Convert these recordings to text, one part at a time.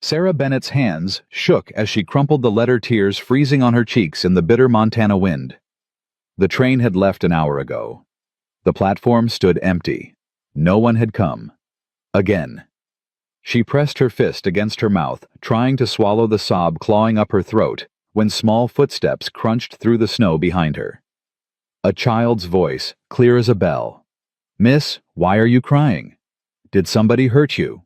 Sarah Bennett's hands shook as she crumpled the letter, tears freezing on her cheeks in the bitter Montana wind. The train had left an hour ago. The platform stood empty. No one had come. Again. She pressed her fist against her mouth, trying to swallow the sob clawing up her throat, when small footsteps crunched through the snow behind her. A child's voice, clear as a bell. "Miss, why are you crying? Did somebody hurt you?"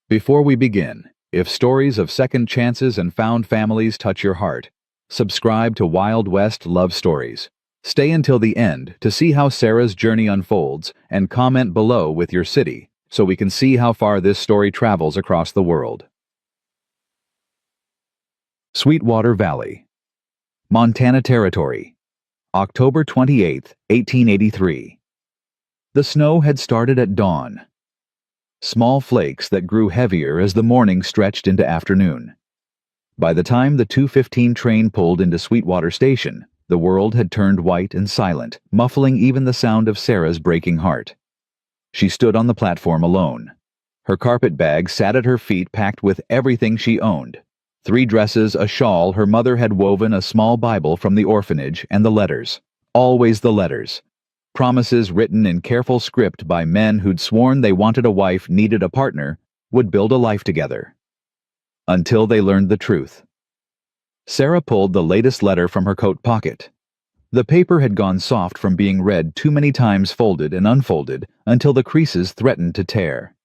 Before we begin, if stories of second chances and found families touch your heart, subscribe to Wild West Love Stories. Stay until the end to see how Sarah's journey unfolds, and comment below with your city so we can see how far this story travels across the world. Sweetwater Valley, Montana Territory, October 28, 1883. The snow had started at dawn. Small flakes that grew heavier as the morning stretched into afternoon. By the time the 2:15 train pulled into Sweetwater Station, the world had turned white and silent, muffling even the sound of Sarah's breaking heart. She stood on the platform alone. Her carpet bag sat at her feet, packed with everything she owned. 3 dresses, a shawl her mother had woven, a small Bible from the orphanage, and the letters. Always the letters. Promises written in careful script by men who'd sworn they wanted a wife, needed a partner, would build a life together. Until they learned the truth. Sarah pulled the latest letter from her coat pocket. The paper had gone soft from being read too many times, folded and unfolded until the creases threatened to tear.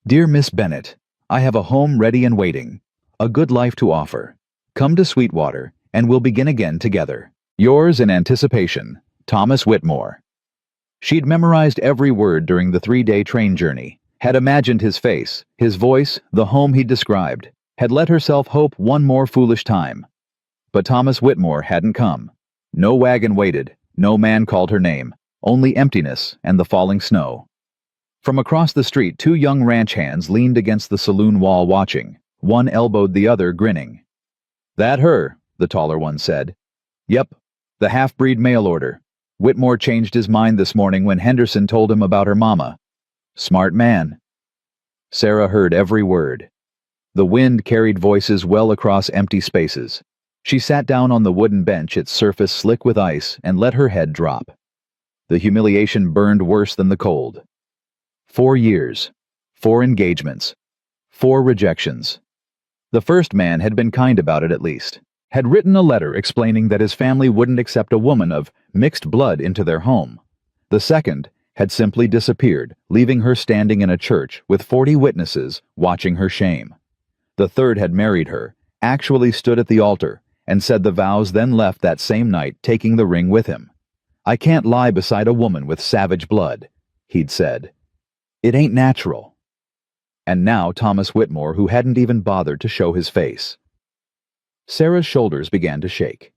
"Dear Miss Bennett, I have a home ready and waiting, a good life to offer. Come to Sweetwater, and we'll begin again together. Yours in anticipation, Thomas Whitmore." She'd memorized every word during the 3-day train journey, had imagined his face, his voice, the home he'd described, had let herself hope one more foolish time. But Thomas Whitmore hadn't come. No wagon waited, no man called her name, only emptiness and the falling snow. From across the street, 2 young ranch hands leaned against the saloon wall watching. One elbowed the other, grinning. "That her?" the taller one said. "Yep, the half-breed mail order. Whitmore changed his mind this morning when Henderson told him about her mama. Smart man." Sarah heard every word. The wind carried voices well across empty spaces. She sat down on the wooden bench, its surface slick with ice, and let her head drop. The humiliation burned worse than the cold. 4 years, 4 engagements, 4 rejections. The first man had been kind about it, at least. Had written a letter explaining that his family wouldn't accept a woman of mixed blood into their home. The second had simply disappeared, leaving her standing in a church with 40 witnesses watching her shame. The third had married her, actually stood at the altar, and said the vows, then left that same night, taking the ring with him. "I can't lie beside a woman with savage blood," he'd said. "It ain't natural." And now Thomas Whitmore, who hadn't even bothered to show his face. Sarah's shoulders began to shake.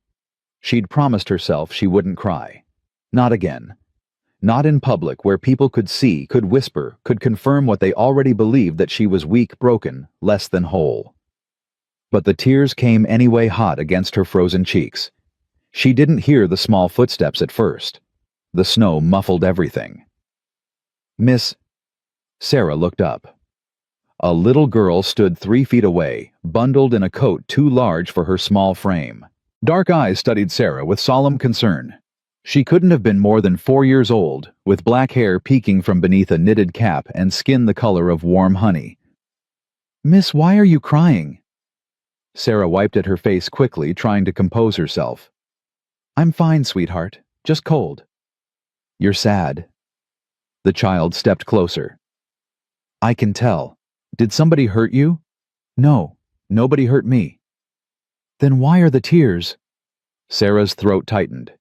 She'd promised herself she wouldn't cry. Not again. Not in public, where people could see, could whisper, could confirm what they already believed, that she was weak, broken, less than whole. But the tears came anyway, hot against her frozen cheeks. She didn't hear the small footsteps at first. The snow muffled everything. "Miss..." Sarah looked up. A little girl stood 3 feet away, bundled in a coat too large for her small frame. Dark eyes studied Sarah with solemn concern. She couldn't have been more than 4 years old, with black hair peeking from beneath a knitted cap and skin the color of warm honey. "Miss, why are you crying?" Sarah wiped at her face quickly, trying to compose herself. "I'm fine, sweetheart. Just cold." "You're sad." The child stepped closer. "I can tell. Did somebody hurt you?" "No, nobody hurt me." "Then why are the tears?" Sarah's throat tightened.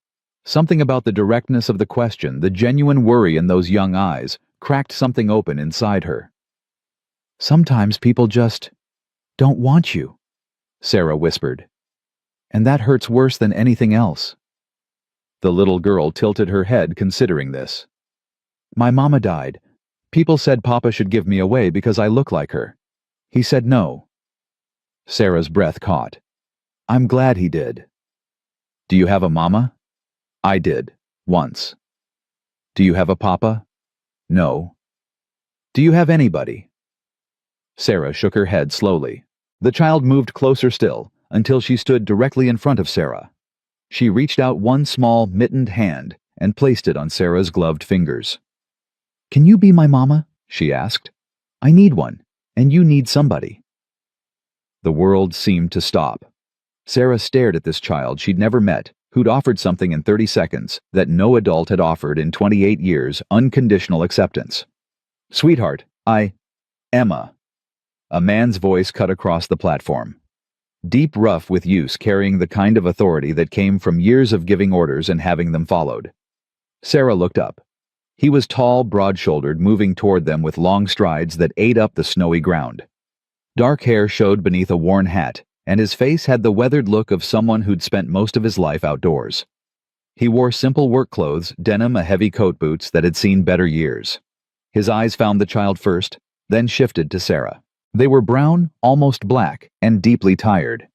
Something about the directness of the question, the genuine worry in those young eyes, cracked something open inside her. "Sometimes people just don't want you," Sarah whispered. "And that hurts worse than anything else." The little girl tilted her head, considering this. "My mama died. People said Papa should give me away because I look like her. He said no." Sarah's breath caught. "I'm glad he did." "Do you have a mama?" "I did, once." "Do you have a papa?" "No." "Do you have anybody?" Sarah shook her head slowly. The child moved closer still, until she stood directly in front of Sarah. She reached out one small, mittened hand and placed it on Sarah's gloved fingers. "Can you be my mama?" she asked. "I need one, and you need somebody." The world seemed to stop. Sarah stared at this child she'd never met, who'd offered something in 30 seconds that no adult had offered in 28 years: unconditional acceptance. "Sweetheart, Emma." A man's voice cut across the platform. Deep, rough with use, carrying the kind of authority that came from years of giving orders and having them followed. Sarah looked up. He was tall, broad-shouldered, moving toward them with long strides that ate up the snowy ground. Dark hair showed beneath a worn hat, and his face had the weathered look of someone who'd spent most of his life outdoors. He wore simple work clothes, denim, a heavy coat, boots that had seen better years. His eyes found the child first, then shifted to Sarah. They were brown, almost black, and deeply tired.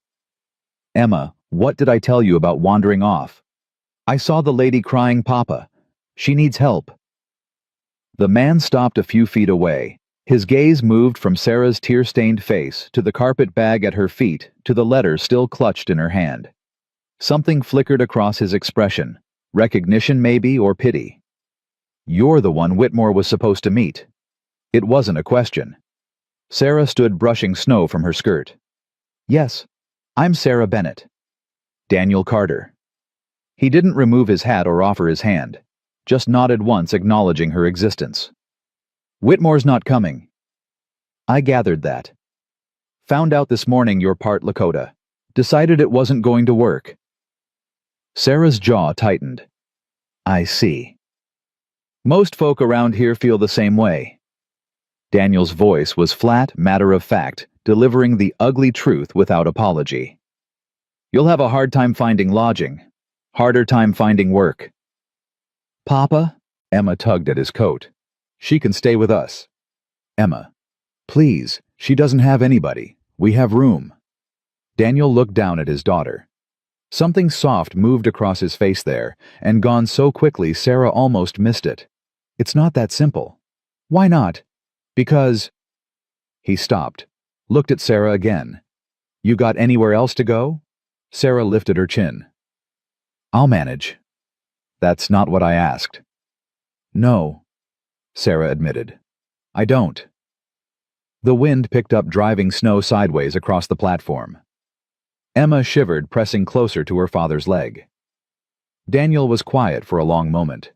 "Emma, what did I tell you about wandering off? I saw the lady crying, Papa. She needs help." The man stopped a few feet away. His gaze moved from Sarah's tear-stained face to the carpet bag at her feet to the letter still clutched in her hand. Something flickered across his expression. Recognition, maybe, or pity. "You're the one Whitmore was supposed to meet." It wasn't a question. Sarah stood brushing snow from her skirt. "Yes, I'm Sarah Bennett." "Daniel Carter." He didn't remove his hat or offer his hand, just nodded once, acknowledging her existence. "Whitmore's not coming." "I gathered that. Found out this morning you're part Lakota. Decided it wasn't going to work." Sarah's jaw tightened. "I see. Most folk around here feel the same way." Daniel's voice was flat, matter-of-fact, delivering the ugly truth without apology. "You'll have a hard time finding lodging. Harder time finding work." "Papa?" Emma tugged at his coat. "She can stay with us." "Emma, please, she doesn't have anybody. We have room." Daniel looked down at his daughter. Something soft moved across his face there, and gone so quickly Sarah almost missed it. "It's not that simple." "Why not?" "Because—" He stopped, looked at Sarah again. "You got anywhere else to go?" Sarah lifted her chin. "I'll manage." "That's not what I asked." "No," Sarah admitted. "I don't." The wind picked up driving snow sideways across the platform. Emma shivered, pressing closer to her father's leg. Daniel was quiet for a long moment.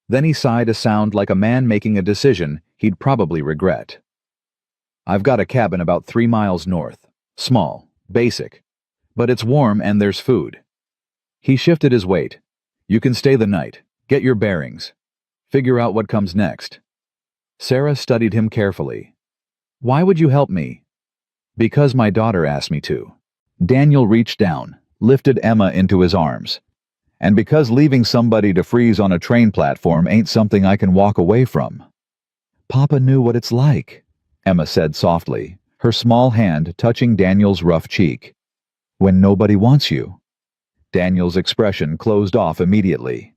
Then he sighed, a sound like a man making a decision he'd probably regret. "I've got a cabin about 3 miles north. Small, basic. But it's warm and there's food." He shifted his weight. "You can stay the night, get your bearings. Figure out what comes next." Sarah studied him carefully. "Why would you help me?" "Because my daughter asked me to." Daniel reached down, lifted Emma into his arms. "And because leaving somebody to freeze on a train platform ain't something I can walk away from." "Papa knew what it's like," Emma said softly, her small hand touching Daniel's rough cheek. "When nobody wants you." Daniel's expression closed off immediately.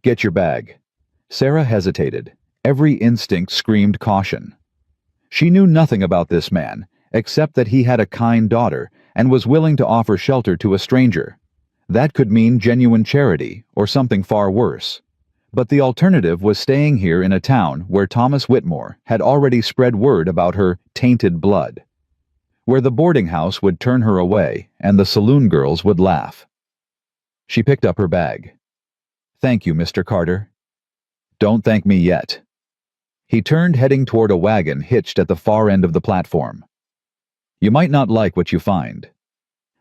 "Get your bag." Sarah hesitated. Every instinct screamed caution. She knew nothing about this man, except that he had a kind daughter and was willing to offer shelter to a stranger. That could mean genuine charity, or something far worse. But the alternative was staying here in a town where Thomas Whitmore had already spread word about her tainted blood. Where the boarding house would turn her away and the saloon girls would laugh. She picked up her bag. "Thank you, Mr. Carter." "Don't thank me yet." He turned, heading toward a wagon hitched at the far end of the platform. "You might not like what you find."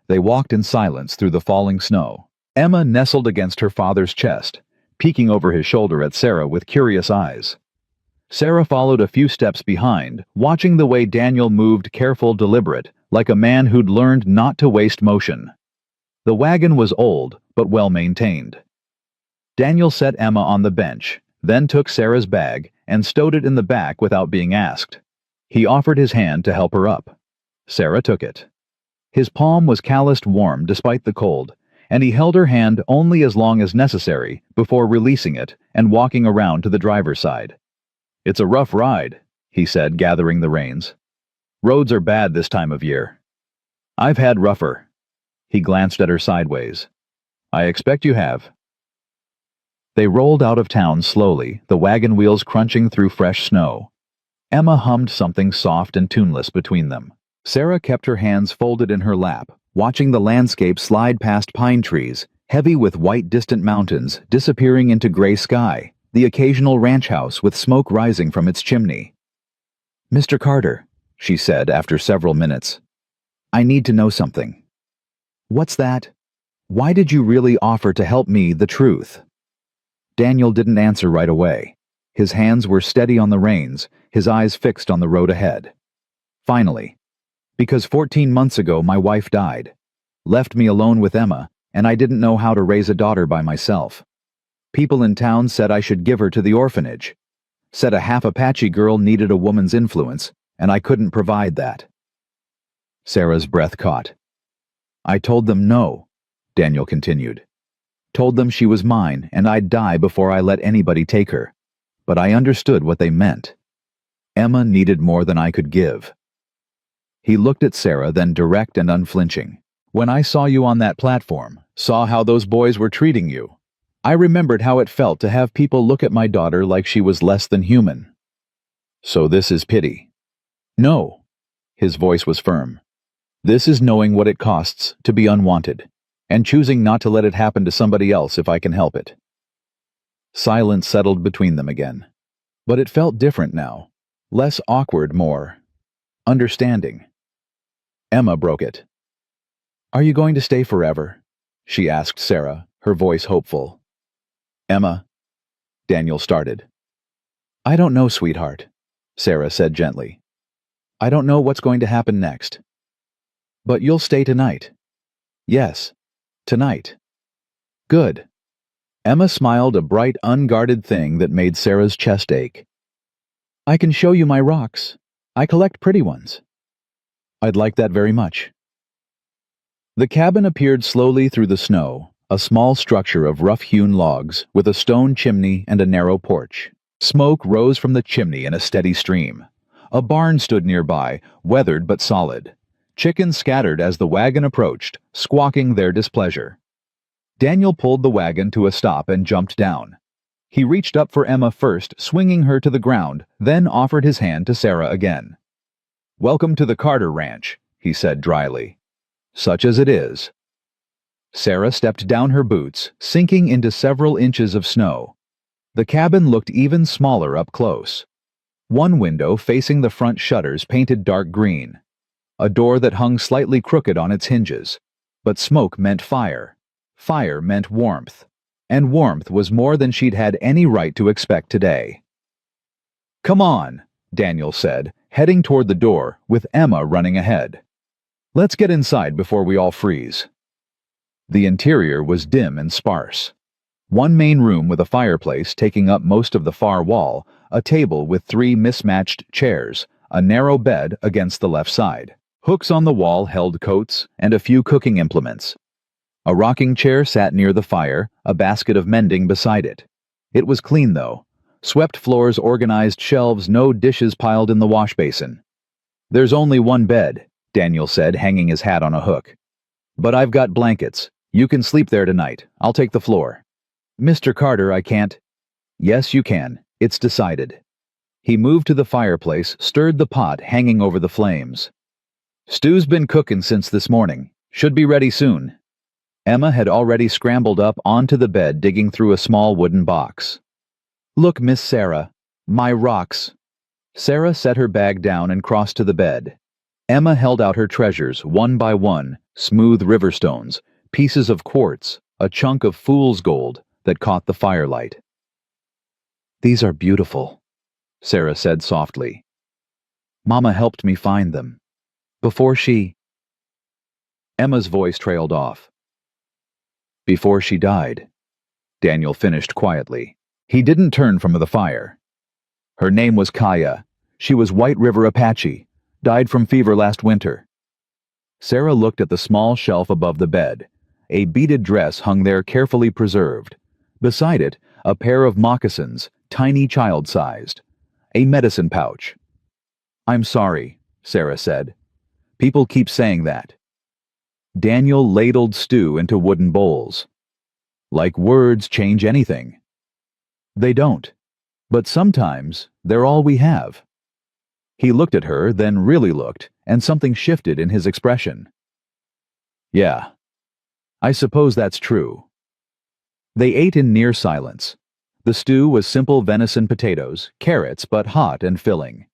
They walked in silence through the falling snow. Emma nestled against her father's chest, peeking over his shoulder at Sarah with curious eyes. Sarah followed a few steps behind, watching the way Daniel moved, careful, deliberate, like a man who'd learned not to waste motion. The wagon was old, but well-maintained. Daniel set Emma on the bench, then took Sarah's bag and stowed it in the back without being asked. He offered his hand to help her up. Sarah took it. His palm was calloused warm despite the cold, and he held her hand only as long as necessary before releasing it and walking around to the driver's side. "It's a rough ride," he said, gathering the reins. "Roads are bad this time of year." I've had rougher. He glanced at her sideways. I expect you have. They rolled out of town slowly, the wagon wheels crunching through fresh snow. Emma hummed something soft and tuneless between them. Sarah kept her hands folded in her lap, watching the landscape slide past pine trees, heavy with white distant mountains disappearing into gray sky, the occasional ranch house with smoke rising from its chimney. "Mr. Carter," she said after several minutes, "I need to know something." "What's that? Why did you really offer to help me the truth?" Daniel didn't answer right away. His hands were steady on the reins, his eyes fixed on the road ahead. Finally, "Because 14 months ago my wife died. Left me alone with Emma, and I didn't know how to raise a daughter by myself. People in town said I should give her to the orphanage. Said a half Apache girl needed a woman's influence, and I couldn't provide that." Sarah's breath caught. "I told them no," Daniel continued. "Told them she was mine, and I'd die before I let anybody take her. But I understood what they meant. Emma needed more than I could give." He looked at Sarah, then direct and unflinching. "When I saw you on that platform, saw how those boys were treating you, I remembered how it felt to have people look at my daughter like she was less than human." "So this is pity?" "No." His voice was firm. "This is knowing what it costs to be unwanted, and choosing not to let it happen to somebody else if I can help it." Silence settled between them again. But it felt different now. Less awkward, more understanding. Emma broke it. "Are you going to stay forever?" she asked Sarah, her voice hopeful. "Emma," Daniel started. "I don't know, sweetheart," Sarah said gently. "I don't know what's going to happen next. But you'll stay tonight." "Yes, tonight." "Good." Emma smiled, a bright, unguarded thing that made Sarah's chest ache. "I can show you my rocks. I collect pretty ones." "I'd like that very much." The cabin appeared slowly through the snow, a small structure of rough-hewn logs with a stone chimney and a narrow porch. Smoke rose from the chimney in a steady stream. A barn stood nearby, weathered but solid. Chickens scattered as the wagon approached, squawking their displeasure. Daniel pulled the wagon to a stop and jumped down. He reached up for Emma first, swinging her to the ground, then offered his hand to Sarah again. "Welcome to the Carter Ranch," he said dryly. "Such as it is." Sarah stepped down her boots, sinking into several inches of snow. The cabin looked even smaller up close. One window facing the front shutters painted dark green. A door that hung slightly crooked on its hinges. But smoke meant fire. Fire meant warmth. And warmth was more than she'd had any right to expect today. "Come on," Daniel said, heading toward the door, with Emma running ahead. "Let's get inside before we all freeze." The interior was dim and sparse. One main room with a fireplace taking up most of the far wall, a table with 3 mismatched chairs, a narrow bed against the left side. Hooks on the wall held coats and a few cooking implements. A rocking chair sat near the fire, a basket of mending beside it. It was clean, though. Swept floors, organized shelves, no dishes piled in the wash basin. "There's only one bed," Daniel said, hanging his hat on a hook. "But I've got blankets. You can sleep there tonight. I'll take the floor." "Mr. Carter, I can't." "Yes, you can. It's decided." He moved to the fireplace, stirred the pot hanging over the flames. "Stew's been cooking since this morning. Should be ready soon." Emma had already scrambled up onto the bed, digging through a small wooden box. "Look, Miss Sarah, my rocks." Sarah set her bag down and crossed to the bed. Emma held out her treasures, one by one, smooth river stones, pieces of quartz, a chunk of fool's gold that caught the firelight. "These are beautiful," Sarah said softly. "Mama helped me find them. Before she—" Emma's voice trailed off. "Before she died," Daniel finished quietly. He didn't turn from the fire. "Her name was Kaya. She was White River Apache. Died from fever last winter." Sarah looked at the small shelf above the bed. A beaded dress hung there, carefully preserved. Beside it, a pair of moccasins, tiny child-sized. A medicine pouch. "I'm sorry," Sarah said. "People keep saying that. Daniel ladled stew into wooden bowls. Like words change anything. They don't. But sometimes they're all we have. He looked at her, then really looked, and something shifted in his expression. Yeah, I suppose that's true. They ate in near silence. The stew was simple venison potatoes, carrots, but hot and filling.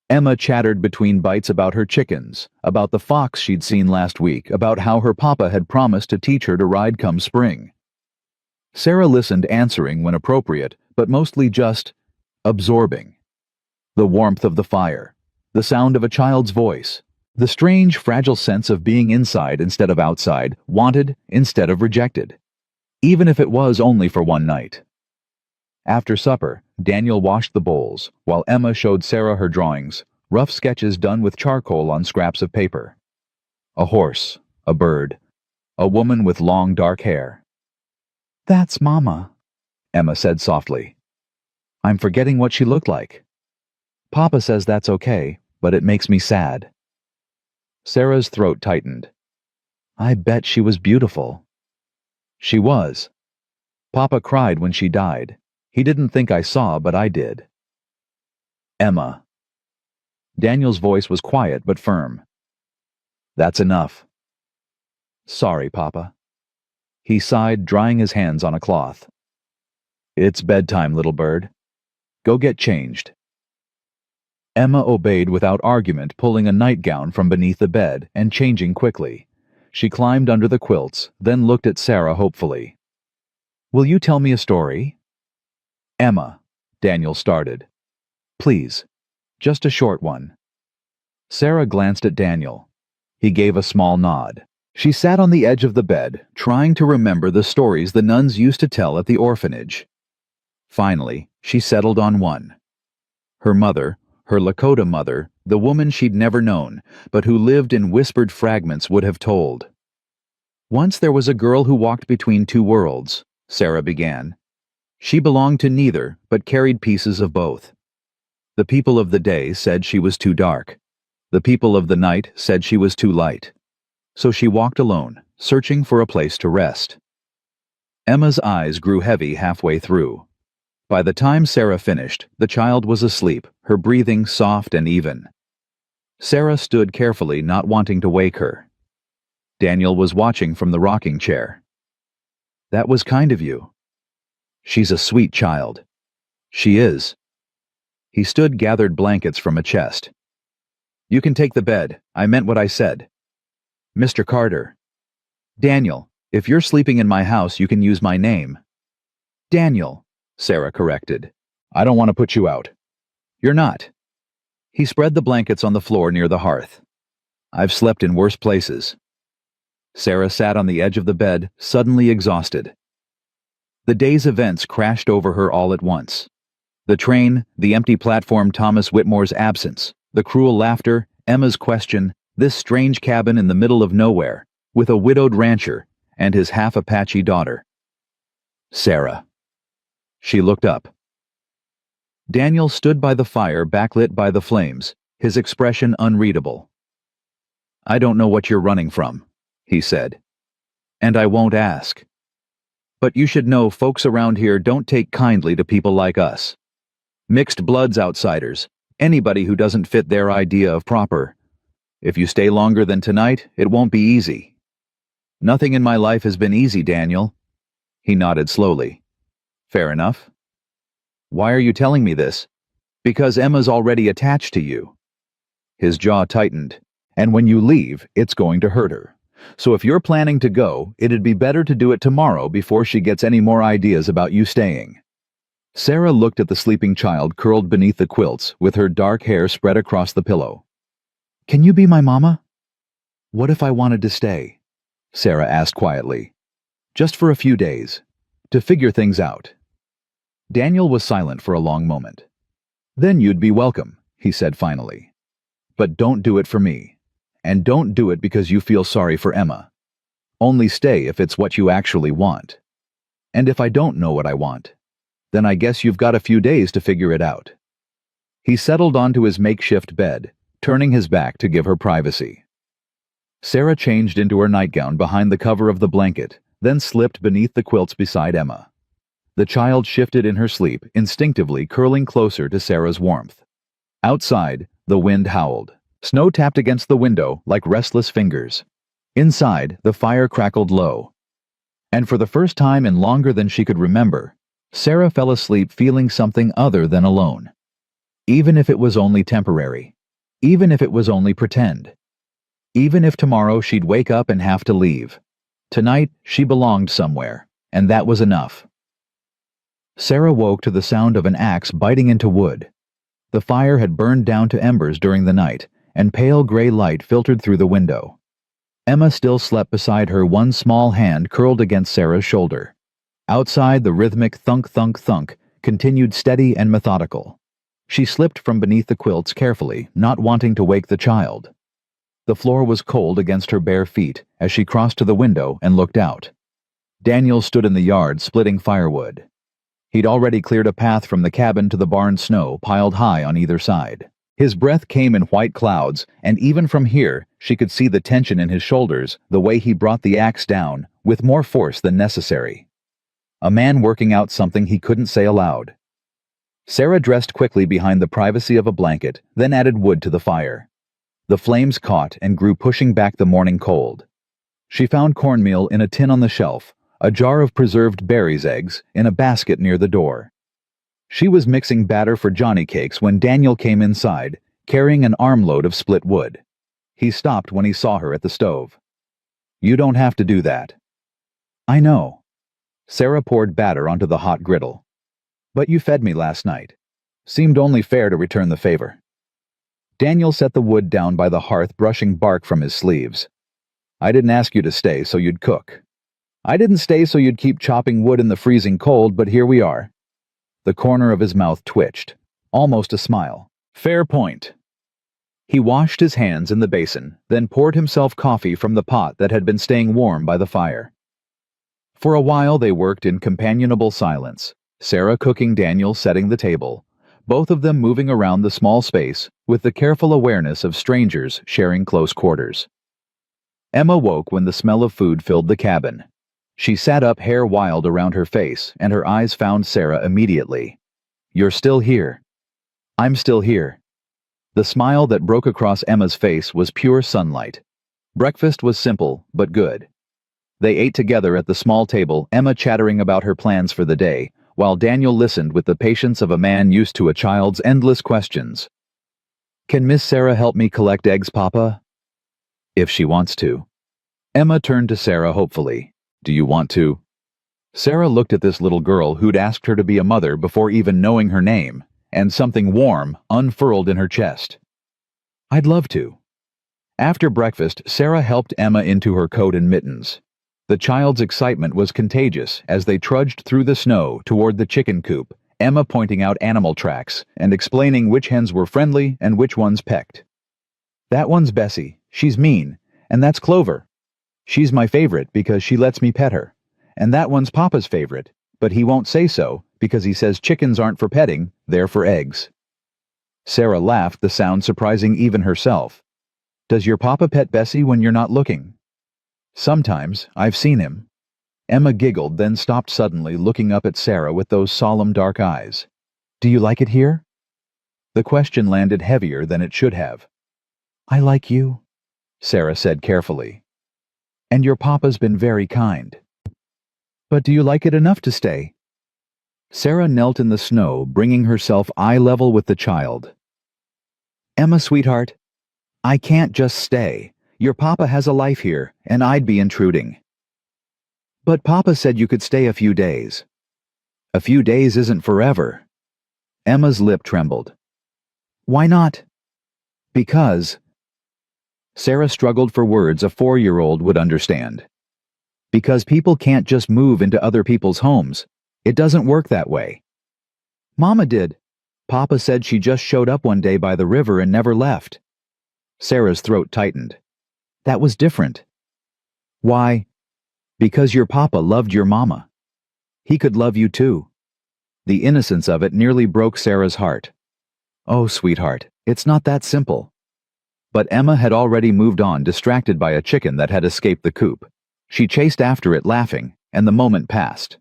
Emma chattered between bites about her chickens, about the fox she'd seen last week, about how her papa had promised to teach her to ride come spring. Sarah listened, answering when appropriate, but mostly just absorbing. The warmth of the fire, the sound of a child's voice, the strange, fragile sense of being inside instead of outside, wanted instead of rejected, even if it was only for one night. After supper, Daniel washed the bowls, while Emma showed Sarah her drawings, rough sketches done with charcoal on scraps of paper. A horse, a bird, a woman with long dark hair. "That's Mama," Emma said softly. "I'm forgetting what she looked like. Papa says that's okay, but it makes me sad." Sarah's throat tightened. "I bet she was beautiful." She was. Papa cried when she died. He didn't think I saw, but I did. Emma. Daniel's voice was quiet but firm. "That's enough." "Sorry, Papa." He sighed, drying his hands on a cloth. "It's bedtime, little bird. Go get changed." Emma obeyed without argument, pulling a nightgown from beneath the bed and changing quickly. She climbed under the quilts, then looked at Sarah hopefully. "Will you tell me a story?" "Emma," Daniel started. "Please, just a short one." Sarah glanced at Daniel. He gave a small nod. She sat on the edge of the bed, trying to remember the stories the nuns used to tell at the orphanage. Finally, she settled on one. Her mother, her Lakota mother, the woman she'd never known, but who lived in whispered fragments, would have told. "Once there was a girl who walked between two worlds," Sarah began. "She belonged to neither, but carried pieces of both. The people of the day said she was too dark. The people of the night said she was too light. So she walked alone, searching for a place to rest." Emma's eyes grew heavy halfway through. By the time Sarah finished, the child was asleep, her breathing soft and even. Sarah stood carefully, not wanting to wake her. Daniel was watching from the rocking chair. "That was kind of you." "She's a sweet child." "She is." He stood, gathered blankets from a chest. "You can take the bed. I meant what I said." "Mr. Carter." "Daniel, if you're sleeping in my house, you can use my name." "Daniel," Sarah corrected. "I don't want to put you out." "You're not." He spread the blankets on the floor near the hearth. "I've slept in worse places." Sarah sat on the edge of the bed, suddenly exhausted. The day's events crashed over her all at once. The train, the empty platform, Thomas Whitmore's absence, the cruel laughter, Emma's question, this strange cabin in the middle of nowhere, with a widowed rancher and his half-Apache daughter. Sarah. She looked up. Daniel stood by the fire, backlit by the flames, his expression unreadable. "I don't know what you're running from," he said. "And I won't ask. But you should know folks around here don't take kindly to people like us. Mixed bloods outsiders, anybody who doesn't fit their idea of proper. If you stay longer than tonight, it won't be easy." "Nothing in my life has been easy, Daniel." He nodded slowly. "Fair enough." "Why are you telling me this?" "Because Emma's already attached to you." His jaw tightened. "And when you leave, it's going to hurt her. So if you're planning to go, it'd be better to do it tomorrow before she gets any more ideas about you staying." Sarah looked at the sleeping child curled beneath the quilts, with her dark hair spread across the pillow. "Can you be my mama?" "What if I wanted to stay?" Sarah asked quietly. "Just for a few days. To figure things out." Daniel was silent for a long moment. "Then you'd be welcome," he said finally. "But don't do it for me. And don't do it because you feel sorry for Emma. Only stay if it's what you actually want. And if I don't know what I want, then I guess you've got a few days to figure it out." He settled onto his makeshift bed, turning his back to give her privacy. Sarah changed into her nightgown behind the cover of the blanket, then slipped beneath the quilts beside Emma. The child shifted in her sleep, instinctively curling closer to Sarah's warmth. Outside, the wind howled. Snow tapped against the window like restless fingers. Inside, the fire crackled low. And for the first time in longer than she could remember, Sarah fell asleep feeling something other than alone. Even if it was only temporary. Even if it was only pretend. Even if tomorrow she'd wake up and have to leave. Tonight, she belonged somewhere, and that was enough. Sarah woke to the sound of an axe biting into wood. The fire had burned down to embers during the night, and pale gray light filtered through the window. Emma still slept beside her, one small hand curled against Sarah's shoulder. Outside, the rhythmic thunk-thunk-thunk continued steady and methodical. She slipped from beneath the quilts carefully, not wanting to wake the child. The floor was cold against her bare feet as she crossed to the window and looked out. Daniel stood in the yard splitting firewood. He'd already cleared a path from the cabin to the barn, snow piled high on either side. His breath came in white clouds, and even from here, she could see the tension in his shoulders, the way he brought the axe down, with more force than necessary. A man working out something he couldn't say aloud. Sarah dressed quickly behind the privacy of a blanket, then added wood to the fire. The flames caught and grew, pushing back the morning cold. She found cornmeal in a tin on the shelf, a jar of preserved berries eggs in a basket near the door. She was mixing batter for Johnny cakes when Daniel came inside, carrying an armload of split wood. He stopped when he saw her at the stove. "You don't have to do that." "I know." Sarah poured batter onto the hot griddle. "But you fed me last night. Seemed only fair to return the favor." Daniel set the wood down by the hearth, brushing bark from his sleeves. "I didn't ask you to stay so you'd cook. I didn't stay so you'd keep chopping wood in the freezing cold, but here we are." The corner of his mouth twitched, almost a smile. "Fair point." He washed his hands in the basin, then poured himself coffee from the pot that had been staying warm by the fire. For a while they worked in companionable silence, Sarah cooking, Daniel setting the table, both of them moving around the small space with the careful awareness of strangers sharing close quarters. Emma woke when the smell of food filled the cabin. She sat up, hair wild around her face, and her eyes found Sarah immediately. "You're still here." "I'm still here." The smile that broke across Emma's face was pure sunlight. Breakfast was simple, but good. They ate together at the small table, Emma chattering about her plans for the day, while Daniel listened with the patience of a man used to a child's endless questions. "Can Miss Sarah help me collect eggs, Papa?" "If she wants to." Emma turned to Sarah hopefully. "Do you want to?" Sarah looked at this little girl who'd asked her to be a mother before even knowing her name, and something warm unfurled in her chest. "I'd love to." After breakfast, Sarah helped Emma into her coat and mittens. The child's excitement was contagious as they trudged through the snow toward the chicken coop, Emma pointing out animal tracks and explaining which hens were friendly and which ones pecked. "That one's Bessie, she's mean, and that's Clover. She's my favorite because she lets me pet her. And that one's Papa's favorite, but he won't say so because he says chickens aren't for petting, they're for eggs." Sarah laughed, the sound surprising even herself. "Does your Papa pet Bessie when you're not looking?" "Sometimes. I've seen him." Emma giggled, then stopped suddenly, looking up at Sarah with those solemn dark eyes. "Do you like it here?" The question landed heavier than it should have. "I like you," Sarah said carefully. "And your Papa's been very kind." "But do you like it enough to stay?" Sarah knelt in the snow, bringing herself eye level with the child. "Emma, sweetheart, I can't just stay. Your Papa has a life here, and I'd be intruding." "But Papa said you could stay a few days." "A few days isn't forever." Emma's lip trembled. "Why not?" "Because—" Sarah struggled for words a 4-year-old would understand. "Because people can't just move into other people's homes. It doesn't work that way." "Mama did. Papa said she just showed up one day by the river and never left." Sarah's throat tightened. "That was different." "Why?" "Because your Papa loved your Mama. He could love you too." The innocence of it nearly broke Sarah's heart. "Oh, sweetheart, it's not that simple." But Emma had already moved on, distracted by a chicken that had escaped the coop. She chased after it, laughing, and the moment passed.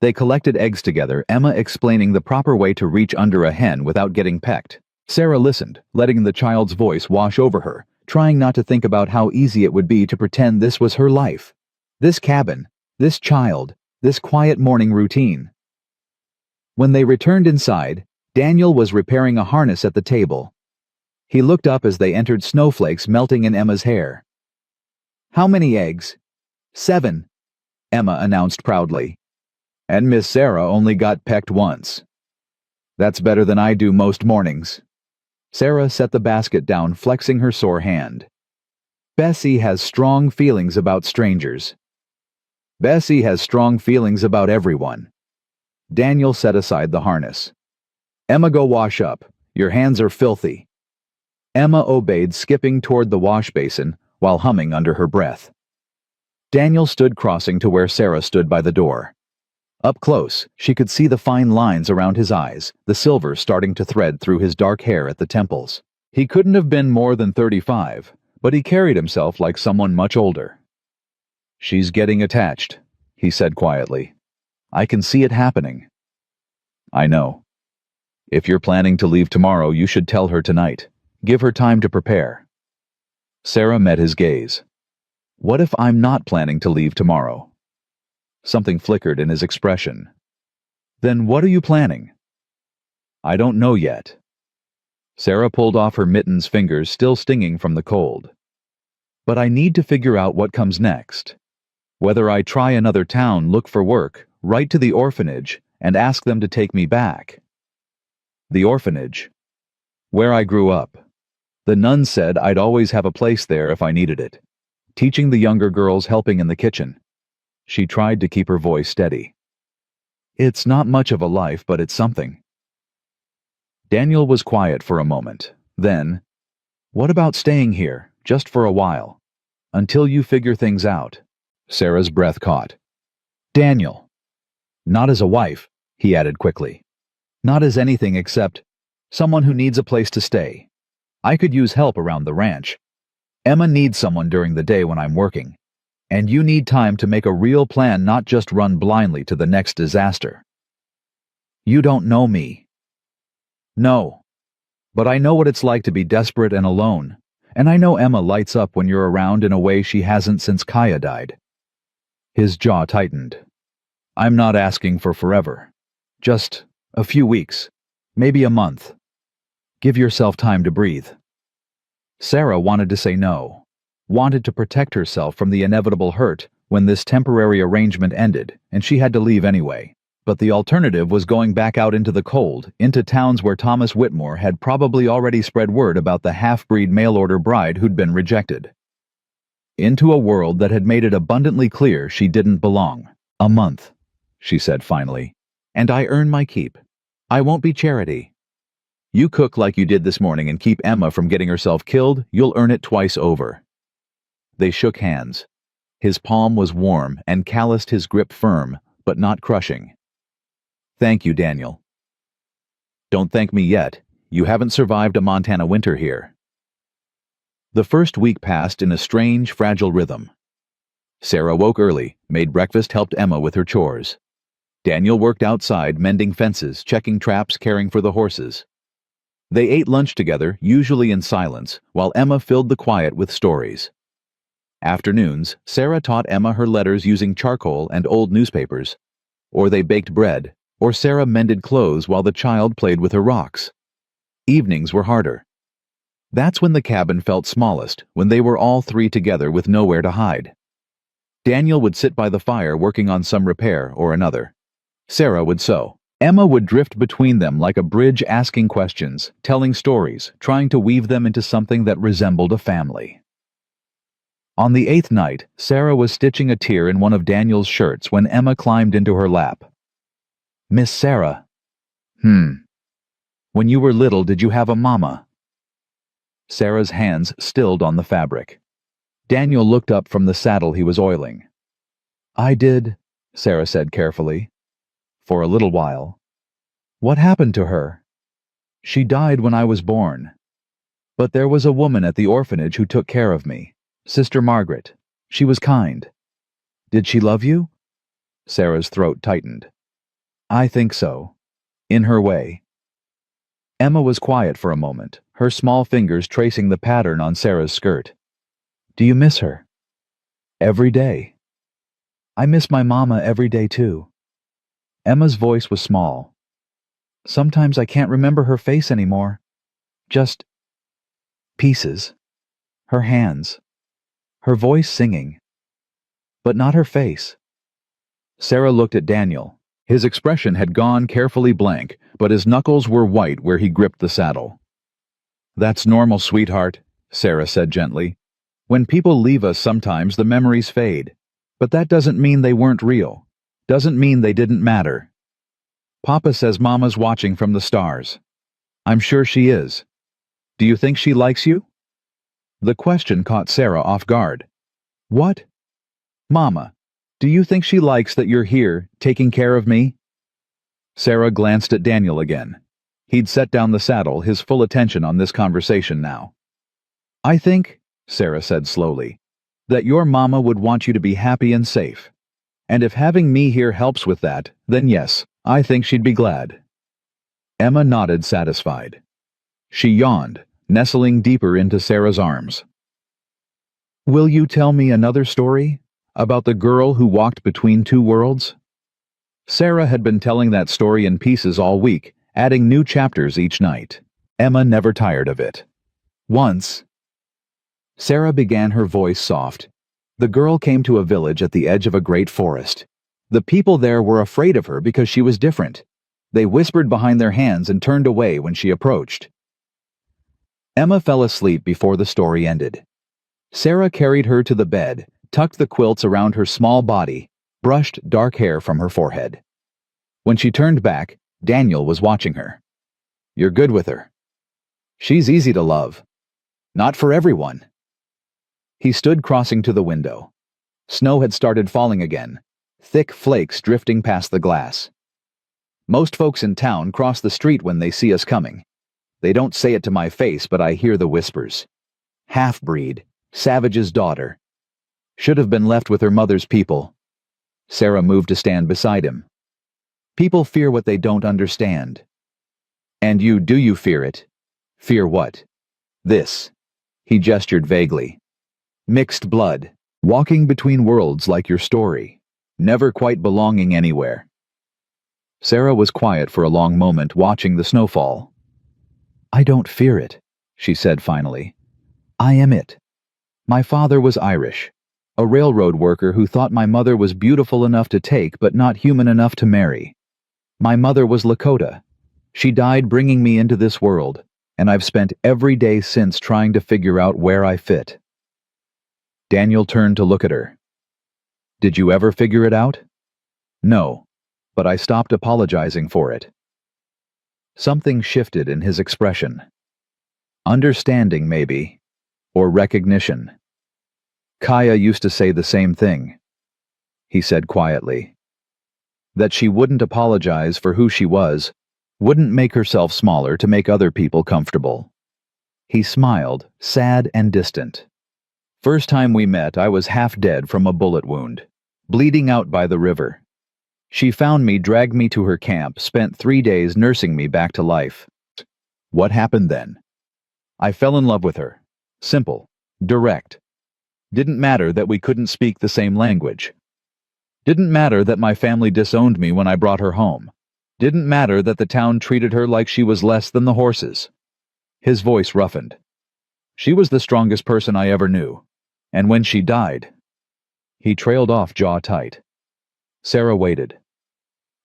They collected eggs together, Emma explaining the proper way to reach under a hen without getting pecked. Sarah listened, letting the child's voice wash over her, trying not to think about how easy it would be to pretend this was her life. This cabin, this child, this quiet morning routine. When they returned inside, Daniel was repairing a harness at the table. He looked up as they entered, snowflakes melting in Emma's hair. "How many eggs?" "7," Emma announced proudly. "And Miss Sarah only got pecked once." "That's better than I do most mornings." Sarah set the basket down, flexing her sore hand. "Bessie has strong feelings about strangers." "Bessie has strong feelings about everyone." Daniel set aside the harness. "Emma, go wash up. Your hands are filthy." Emma obeyed, skipping toward the wash basin while humming under her breath. Daniel stood crossing to where Sarah stood by the door. Up close, she could see the fine lines around his eyes, the silver starting to thread through his dark hair at the temples. He couldn't have been more than 35, but he carried himself like someone much older. "She's getting attached," he said quietly. "I can see it happening." "I know. If you're planning to leave tomorrow, you should tell her tonight. Give her time to prepare." Sarah met his gaze. "What if I'm not planning to leave tomorrow?" Something flickered in his expression. "Then what are you planning?" "I don't know yet." Sarah pulled off her mittens, fingers still stinging from the cold. "But I need to figure out what comes next. Whether I try another town, look for work, write to the orphanage, and ask them to take me back." "The orphanage?" "Where I grew up. The nuns said I'd always have a place there if I needed it. Teaching the younger girls, helping in the kitchen." She tried to keep her voice steady. "It's not much of a life, but it's something." Daniel was quiet for a moment. Then, "What about staying here, just for a while? Until you figure things out?" Sarah's breath caught. "Daniel." "Not as a wife," he added quickly. "Not as anything except someone who needs a place to stay. I could use help around the ranch. Emma needs someone during the day when I'm working. And you need time to make a real plan, not just run blindly to the next disaster." "You don't know me." "No. But I know what it's like to be desperate and alone. And I know Emma lights up when you're around in a way she hasn't since Kaya died." His jaw tightened. "I'm not asking for forever. Just a few weeks. Maybe a month. Give yourself time to breathe." Sarah wanted to say no, wanted to protect herself from the inevitable hurt when this temporary arrangement ended, and she had to leave anyway. But the alternative was going back out into the cold, into towns where Thomas Whitmore had probably already spread word about the half-breed mail-order bride who'd been rejected. Into a world that had made it abundantly clear she didn't belong. "A month," she said finally. "And I earn my keep. I won't be charity. You cook like you did this morning and keep Emma from getting herself killed, you'll earn it twice over." They shook hands. His palm was warm and calloused, his grip firm, but not crushing. "Thank you, Daniel." "Don't thank me yet. You haven't survived a Montana winter here." The first week passed in a strange, fragile rhythm. Sarah woke early, made breakfast, helped Emma with her chores. Daniel worked outside, mending fences, checking traps, caring for the horses. They ate lunch together, usually in silence, while Emma filled the quiet with stories. Afternoons, Sarah taught Emma her letters using charcoal and old newspapers. Or they baked bread, or Sarah mended clothes while the child played with her rocks. Evenings were harder. That's when the cabin felt smallest, when they were all three together with nowhere to hide. Daniel would sit by the fire working on some repair or another. Sarah would sew. Emma would drift between them like a bridge, asking questions, telling stories, trying to weave them into something that resembled a family. On the 8th night, Sarah was stitching a tear in one of Daniel's shirts when Emma climbed into her lap. "Miss Sarah." "When you were little, did you have a mama?" Sarah's hands stilled on the fabric. Daniel looked up from the saddle he was oiling. "I did," Sarah said carefully. "For a little while." "What happened to her?" "She died when I was born." But there was a woman at the orphanage who took care of me. Sister Margaret. She was kind. Did she love you? Sarah's throat tightened. I think so. In her way. Emma was quiet for a moment, her small fingers tracing the pattern on Sarah's skirt. Do you miss her? Every day. I miss my mama every day too. Emma's voice was small. Sometimes I can't remember her face anymore. Just pieces. Her hands. Her voice singing. But not her face. Sarah looked at Daniel. His expression had gone carefully blank, but his knuckles were white where he gripped the saddle. That's normal, sweetheart, Sarah said gently. When people leave us sometimes the memories fade. But that doesn't mean they weren't real. Doesn't mean they didn't matter. Papa says Mama's watching from the stars. I'm sure she is. Do you think she likes you? The question caught Sarah off guard. What? Mama, do you think she likes that you're here, taking care of me? Sarah glanced at Daniel again. He'd set down the saddle, his full attention on this conversation now. I think, Sarah said slowly, that your mama would want you to be happy and safe. And if having me here helps with that, then yes, I think she'd be glad. Emma nodded, satisfied. She yawned, nestling deeper into Sarah's arms. Will you tell me another story? About the girl who walked between two worlds? Sarah had been telling that story in pieces all week, adding new chapters each night. Emma never tired of it. Once, Sarah began, her voice soft. The girl came to a village at the edge of a great forest. The people there were afraid of her because she was different. They whispered behind their hands and turned away when she approached. Emma fell asleep before the story ended. Sarah carried her to the bed, tucked the quilts around her small body, brushed dark hair from her forehead. When she turned back, Daniel was watching her. You're good with her. She's easy to love. Not for everyone. He stood crossing to the window. Snow had started falling again, thick flakes drifting past the glass. Most folks in town cross the street when they see us coming. They don't say it to my face, but I hear the whispers. Half-breed, savage's daughter. Should have been left with her mother's people. Sarah moved to stand beside him. People fear what they don't understand. And you, do you fear it? Fear what? This. He gestured vaguely. Mixed blood, walking between worlds like your story, never quite belonging anywhere. Sarah was quiet for a long moment, watching the snowfall. I don't fear it, she said finally. I am it. My father was Irish, a railroad worker who thought my mother was beautiful enough to take but not human enough to marry. My mother was Lakota. She died bringing me into this world, and I've spent every day since trying to figure out where I fit. Daniel turned to look at her. Did you ever figure it out? No, but I stopped apologizing for it. Something shifted in his expression. Understanding, maybe, or recognition. Kaya used to say the same thing, he said quietly. That she wouldn't apologize for who she was, wouldn't make herself smaller to make other people comfortable. He smiled, sad and distant. First time we met, I was half dead from a bullet wound, bleeding out by the river. She found me, dragged me to her camp, spent 3 days nursing me back to life. What happened then? I fell in love with her. Simple. Direct. Didn't matter that we couldn't speak the same language. Didn't matter that my family disowned me when I brought her home. Didn't matter that the town treated her like she was less than the horses. His voice roughened. She was the strongest person I ever knew. And when she died... He trailed off, jaw tight. Sarah waited.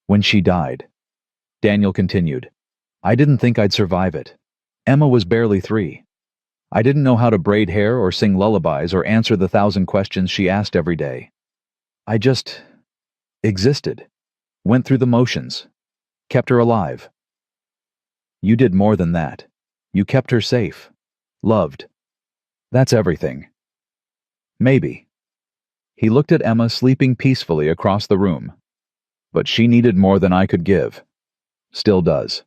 When she died, Daniel continued, I didn't think I'd survive it. Emma was barely 3. I didn't know how to braid hair or sing lullabies or answer the 1,000 questions she asked every day. I just existed, went through the motions, kept her alive. You did more than that. You kept her safe, loved. That's everything. Maybe. He looked at Emma sleeping peacefully across the room. But she needed more than I could give. Still does.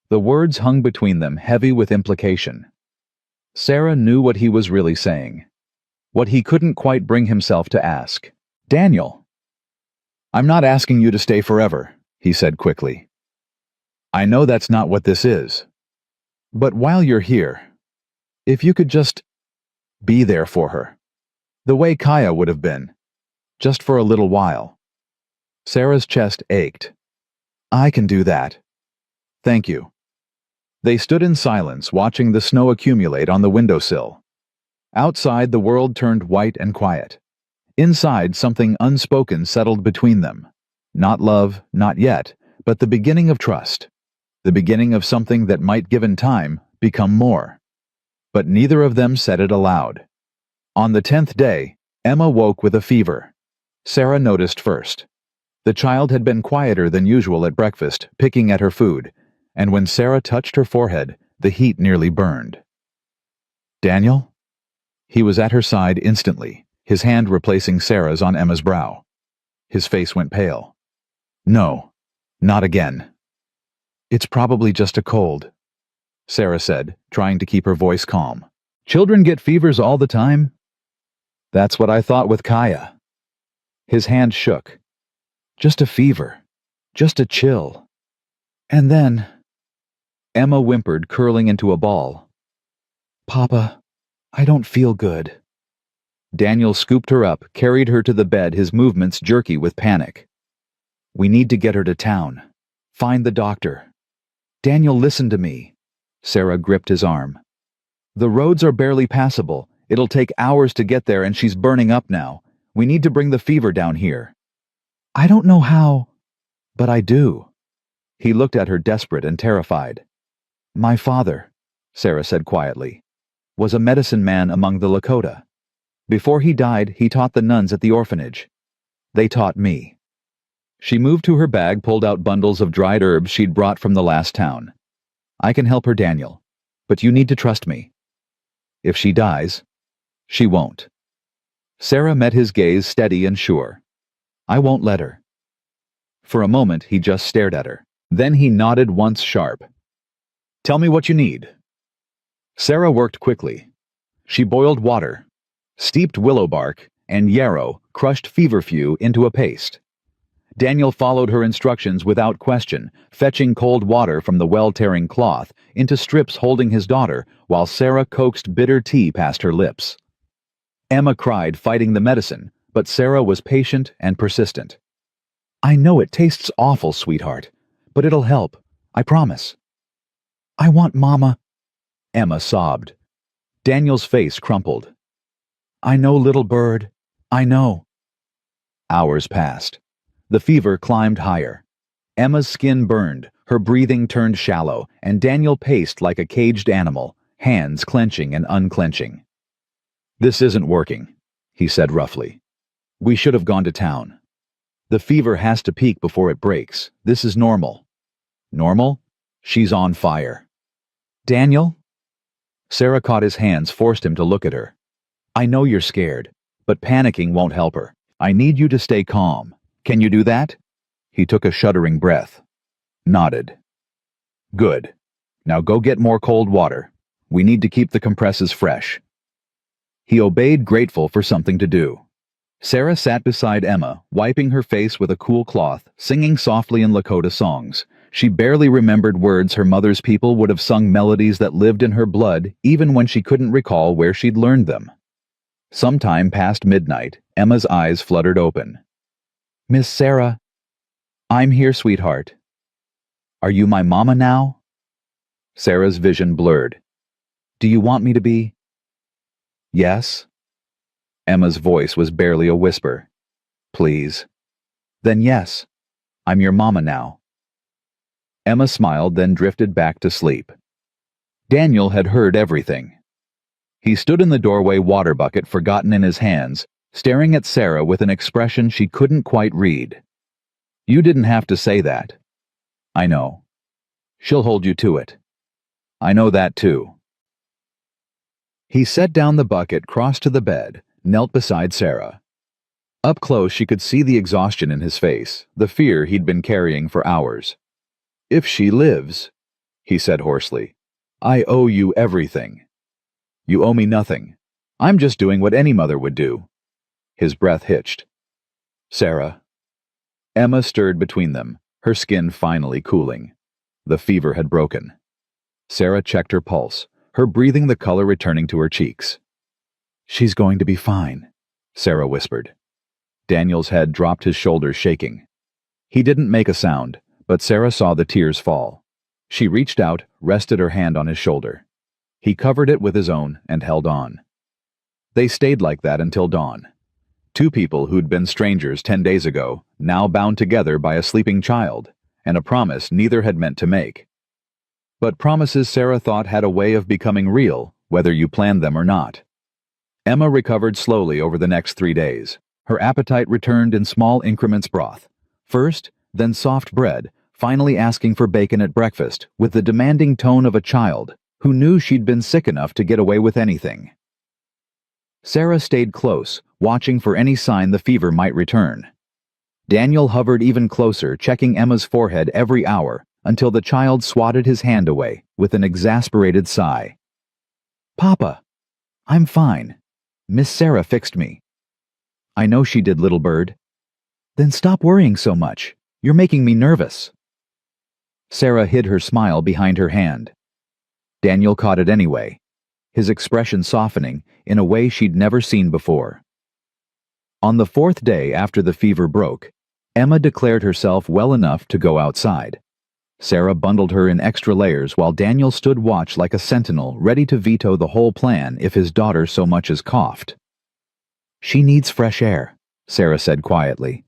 The words hung between them, heavy with implication. Sarah knew what he was really saying, what he couldn't quite bring himself to ask. "Daniel, I'm not asking you to stay forever," he said quickly. "I know that's not what this is. But while you're here, if you could just be there for her, the way Kaya would have been, just for a little while." Sarah's chest ached. "I can do that. Thank you." They stood in silence, watching the snow accumulate on the windowsill. Outside, the world turned white and quiet. Inside, something unspoken settled between them. Not love, not yet, but the beginning of trust. The beginning of something that might, given time, become more. But neither of them said it aloud. On the 10th day, Emma woke with a fever. Sarah noticed first. The child had been quieter than usual at breakfast, picking at her food, and when Sarah touched her forehead, the heat nearly burned. "Daniel?" He was at her side instantly, his hand replacing Sarah's on Emma's brow. His face went pale. "No, not again." "It's probably just a cold," Sarah said, trying to keep her voice calm. "Children get fevers all the time." "That's what I thought with Kaya." His hand shook. "Just a fever. Just a chill. And then—" Emma whimpered, curling into a ball. "Papa, I don't feel good." Daniel scooped her up, carried her to the bed, his movements jerky with panic. "We need to get her to town. Find the doctor." "Daniel, listen to me." Sarah gripped his arm. "The roads are barely passable. It'll take hours to get there and she's burning up now. We need to bring the fever down here." "I don't know how." "But I do." He looked at her, desperate and terrified. "My father," Sarah said quietly, "was a medicine man among the Lakota. Before he died, he taught the nuns at the orphanage. They taught me." She moved to her bag, pulled out bundles of dried herbs she'd brought from the last town. "I can help her, Daniel, but you need to trust me. If she dies, she won't." Sarah met his gaze, steady and sure. "I won't let her." For a moment, he just stared at her. Then he nodded once sharp. "Tell me what you need." Sarah worked quickly. She boiled water, steeped willow bark, and yarrow, crushed feverfew into a paste. Daniel followed her instructions without question, fetching cold water from the well-tearing cloth into strips holding his daughter, while Sarah coaxed bitter tea past her lips. Emma cried, fighting the medicine, but Sarah was patient and persistent. "I know it tastes awful, sweetheart, but it'll help. I promise." "I want Mama," Emma sobbed. Daniel's face crumpled. "I know, little bird. I know." Hours passed. The fever climbed higher. Emma's skin burned, her breathing turned shallow, and Daniel paced like a caged animal, hands clenching and unclenching. "This isn't working," he said roughly. "We should have gone to town. The fever has to peak before it breaks. This is normal." "Normal? She's on fire." "Daniel?" Sarah caught his hands, forced him to look at her. "I know you're scared, but panicking won't help her. I need you to stay calm. Can you do that?" He took a shuddering breath. Nodded. "Good. Now go get more cold water. We need to keep the compresses fresh." He obeyed, grateful for something to do. Sarah sat beside Emma, wiping her face with a cool cloth, singing softly in Lakota songs. She barely remembered words her mother's people would have sung, melodies that lived in her blood even when she couldn't recall where she'd learned them. Sometime past midnight, Emma's eyes fluttered open. "Miss Sarah." "I'm here, sweetheart." "Are you my mama now?" Sarah's vision blurred. "Do you want me to be?" "Yes." Emma's voice was barely a whisper. "Please." "Then yes. I'm your mama now." Emma smiled, then drifted back to sleep. Daniel had heard everything. He stood in the doorway, water bucket forgotten in his hands, staring at Sarah with an expression she couldn't quite read. "You didn't have to say that." "I know. She'll hold you to it." "I know that too." He set down the bucket, crossed to the bed, knelt beside Sarah. Up close she could see the exhaustion in his face, the fear he'd been carrying for hours. "If she lives," he said hoarsely, "I owe you everything." You owe me nothing. I'm just doing what any mother would do." His breath hitched. "Sarah." Emma stirred between them, her skin finally cooling. The fever had broken. Sarah checked her pulse, her breathing the color returning to her cheeks. "She's going to be fine," Sarah whispered. Daniel's head dropped, his shoulders shaking. He didn't make a sound, but Sarah saw the tears fall. She reached out, rested her hand on his shoulder. He covered it with his own and held on. They stayed like that until dawn. Two people who'd been strangers 10 days ago, now bound together by a sleeping child, and a promise neither had meant to make. But promises, Sarah thought, had a way of becoming real, whether you planned them or not. Emma recovered slowly over the next 3 days. Her appetite returned in small increments: broth first, then soft bread, finally asking for bacon at breakfast, with the demanding tone of a child who knew she'd been sick enough to get away with anything. Sarah stayed close, watching for any sign the fever might return. Daniel hovered even closer, checking Emma's forehead every hour, until the child swatted his hand away with an exasperated sigh. "Papa, I'm fine. Miss Sarah fixed me." "I know she did, little bird." "Then stop worrying so much. You're making me nervous." Sarah hid her smile behind her hand. Daniel caught it anyway, his expression softening in a way she'd never seen before. On the 4th day after the fever broke, Emma declared herself well enough to go outside. Sarah bundled her in extra layers while Daniel stood watch like a sentinel, ready to veto the whole plan if his daughter so much as coughed. "She needs fresh air," Sarah said quietly.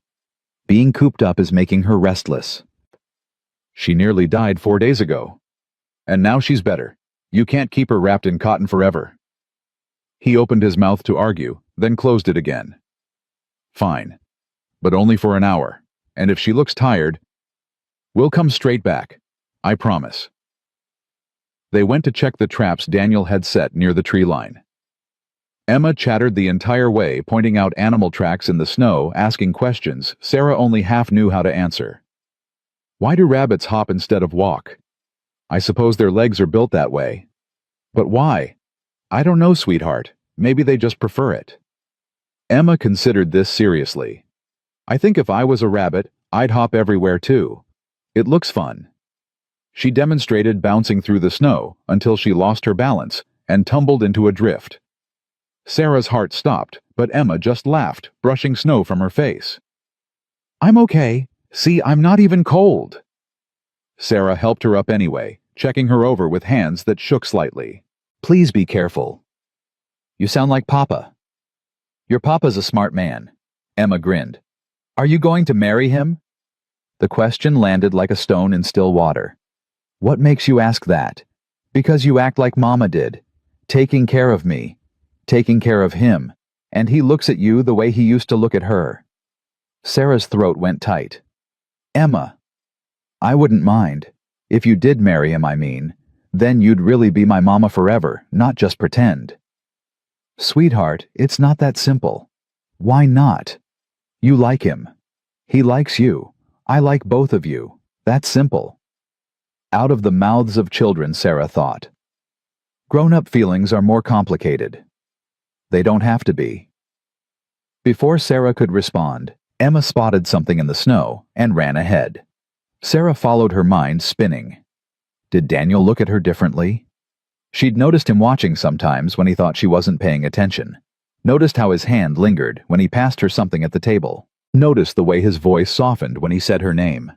"Being cooped up is making her restless." "She nearly died 4 days ago. And now she's better. You can't keep her wrapped in cotton forever." He opened his mouth to argue, then closed it again. "Fine. But only for an hour. And if she looks tired, we'll come straight back. I promise." They went to check the traps Daniel had set near the tree line. Emma chattered the entire way, pointing out animal tracks in the snow, asking questions Sarah only half knew how to answer. "Why do rabbits hop instead of walk? I suppose their legs are built that way. But why? I don't know, sweetheart. Maybe they just prefer it." Emma considered this seriously. "I think if I was a rabbit, I'd hop everywhere too. It looks fun." She demonstrated bouncing through the snow until she lost her balance and tumbled into a drift. Sarah's heart stopped, but Emma just laughed, brushing snow from her face. "I'm okay. See, I'm not even cold." Sarah helped her up anyway, checking her over with hands that shook slightly. "Please be careful. You sound like Papa." "Your Papa's a smart man." Emma grinned. "Are you going to marry him?" The question landed like a stone in still water. "What makes you ask that?" "Because you act like Mama did. Taking care of me. Taking care of him. And he looks at you the way he used to look at her." Sarah's throat went tight. "Emma, I wouldn't mind. If you did marry him, I mean. Then you'd really be my mama forever, not just pretend." "Sweetheart, it's not that simple." "Why not? You like him. He likes you. I like both of you. That's simple." Out of the mouths of children, Sarah thought. Grown-up feelings are more complicated. They don't have to be. Before Sarah could respond, Emma spotted something in the snow and ran ahead. Sarah followed, her mind spinning. Did Daniel look at her differently? She'd noticed him watching sometimes when he thought she wasn't paying attention. Noticed how his hand lingered when he passed her something at the table. Noticed the way his voice softened when he said her name.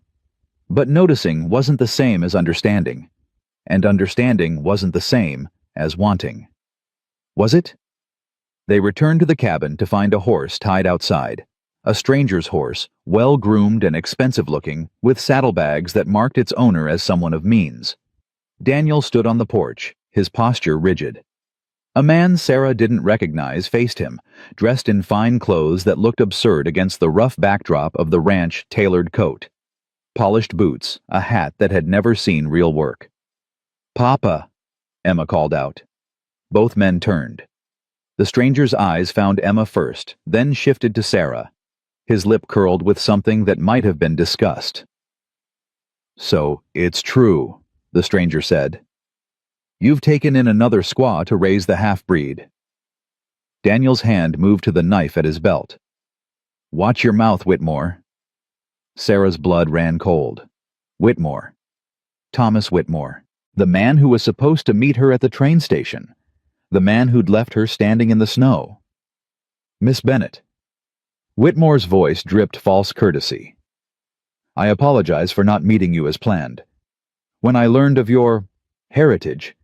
But noticing wasn't the same as understanding. And understanding wasn't the same as wanting. Was it? They returned to the cabin to find a horse tied outside. A stranger's horse, well-groomed and expensive-looking, with saddlebags that marked its owner as someone of means. Daniel stood on the porch, his posture rigid. A man Sarah didn't recognize faced him, dressed in fine clothes that looked absurd against the rough backdrop of the ranch tailored coat. Polished boots, a hat that had never seen real work. "Papa," Emma called out. Both men turned. The stranger's eyes found Emma first, then shifted to Sarah. His lip curled with something that might have been disgust. "So, it's true," the stranger said. You've taken in another squaw to raise the half-breed. Daniel's hand moved to the knife at his belt. Watch your mouth, Whitmore. Sarah's blood ran cold. Whitmore. Thomas Whitmore. The man who was supposed to meet her at the train station. The man who'd left her standing in the snow. Miss Bennet. Whitmore's voice dripped false courtesy. I apologize for not meeting you as planned. When I learned of your heritage,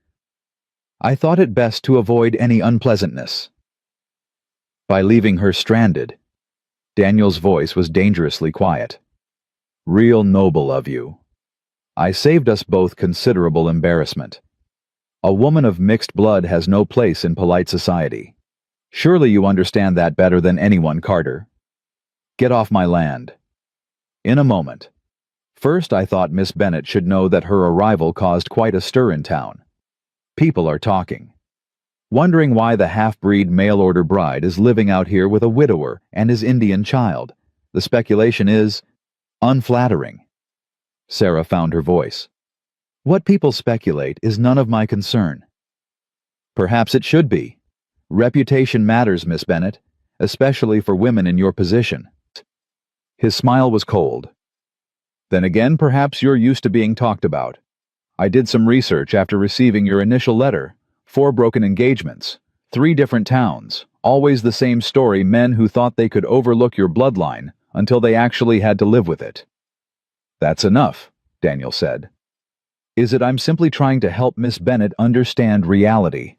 I thought it best to avoid any unpleasantness. By leaving her stranded, Daniel's voice was dangerously quiet. Real noble of you. I saved us both considerable embarrassment. A woman of mixed blood has no place in polite society. Surely you understand that better than anyone, Carter. Get off my land. In a moment. First, I thought Miss Bennet should know that her arrival caused quite a stir in town. People are talking. Wondering why the half-breed mail-order bride is living out here with a widower and his Indian child. The speculation is unflattering. Sarah found her voice. What people speculate is none of my concern. Perhaps it should be. Reputation matters, Miss Bennet, especially for women in your position. His smile was cold. Then again, perhaps you're used to being talked about. I did some research after receiving your initial letter. 4 broken engagements, 3 different towns, always the same story, men who thought they could overlook your bloodline until they actually had to live with it. That's enough, Daniel said. Is it I'm simply trying to help Miss Bennet understand reality?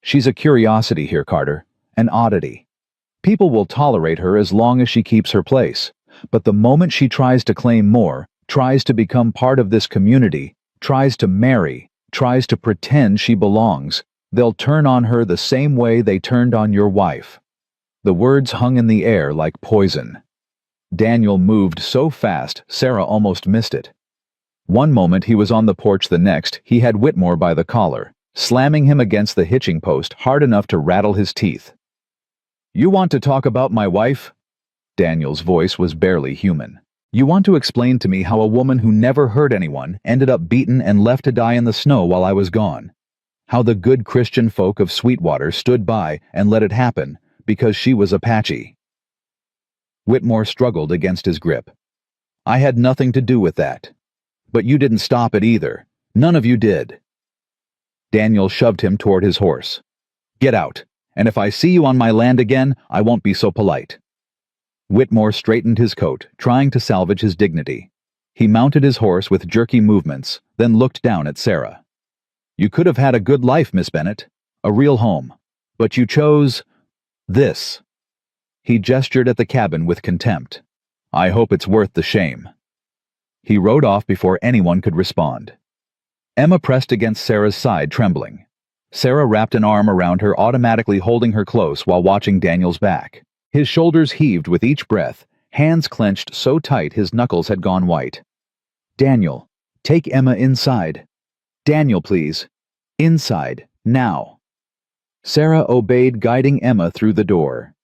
She's a curiosity here, Carter, an oddity. People will tolerate her as long as she keeps her place, but the moment she tries to claim more, tries to become part of this community, tries to marry, tries to pretend she belongs, they'll turn on her the same way they turned on your wife. The words hung in the air like poison. Daniel moved so fast, Sarah almost missed it. One moment he was on the porch, the next he had Whitmore by the collar, slamming him against the hitching post hard enough to rattle his teeth. You want to talk about my wife? Daniel's voice was barely human. You want to explain to me how a woman who never hurt anyone ended up beaten and left to die in the snow while I was gone? How the good Christian folk of Sweetwater stood by and let it happen because she was Apache? Whitmore struggled against his grip. I had nothing to do with that. But you didn't stop it either. None of you did. Daniel shoved him toward his horse. Get out, and if I see you on my land again, I won't be so polite. Whitmore straightened his coat, trying to salvage his dignity. He mounted his horse with jerky movements, then looked down at Sarah. You could have had a good life, Miss Bennet, a real home, but you chose this. He gestured at the cabin with contempt. I hope it's worth the shame. He rode off before anyone could respond. Emma pressed against Sarah's side, trembling. Sarah wrapped an arm around her, automatically holding her close while watching Daniel's back. His shoulders heaved with each breath, hands clenched so tight his knuckles had gone white. Daniel, take Emma inside. Daniel, please. Inside, now. Sarah obeyed, guiding Emma through the door.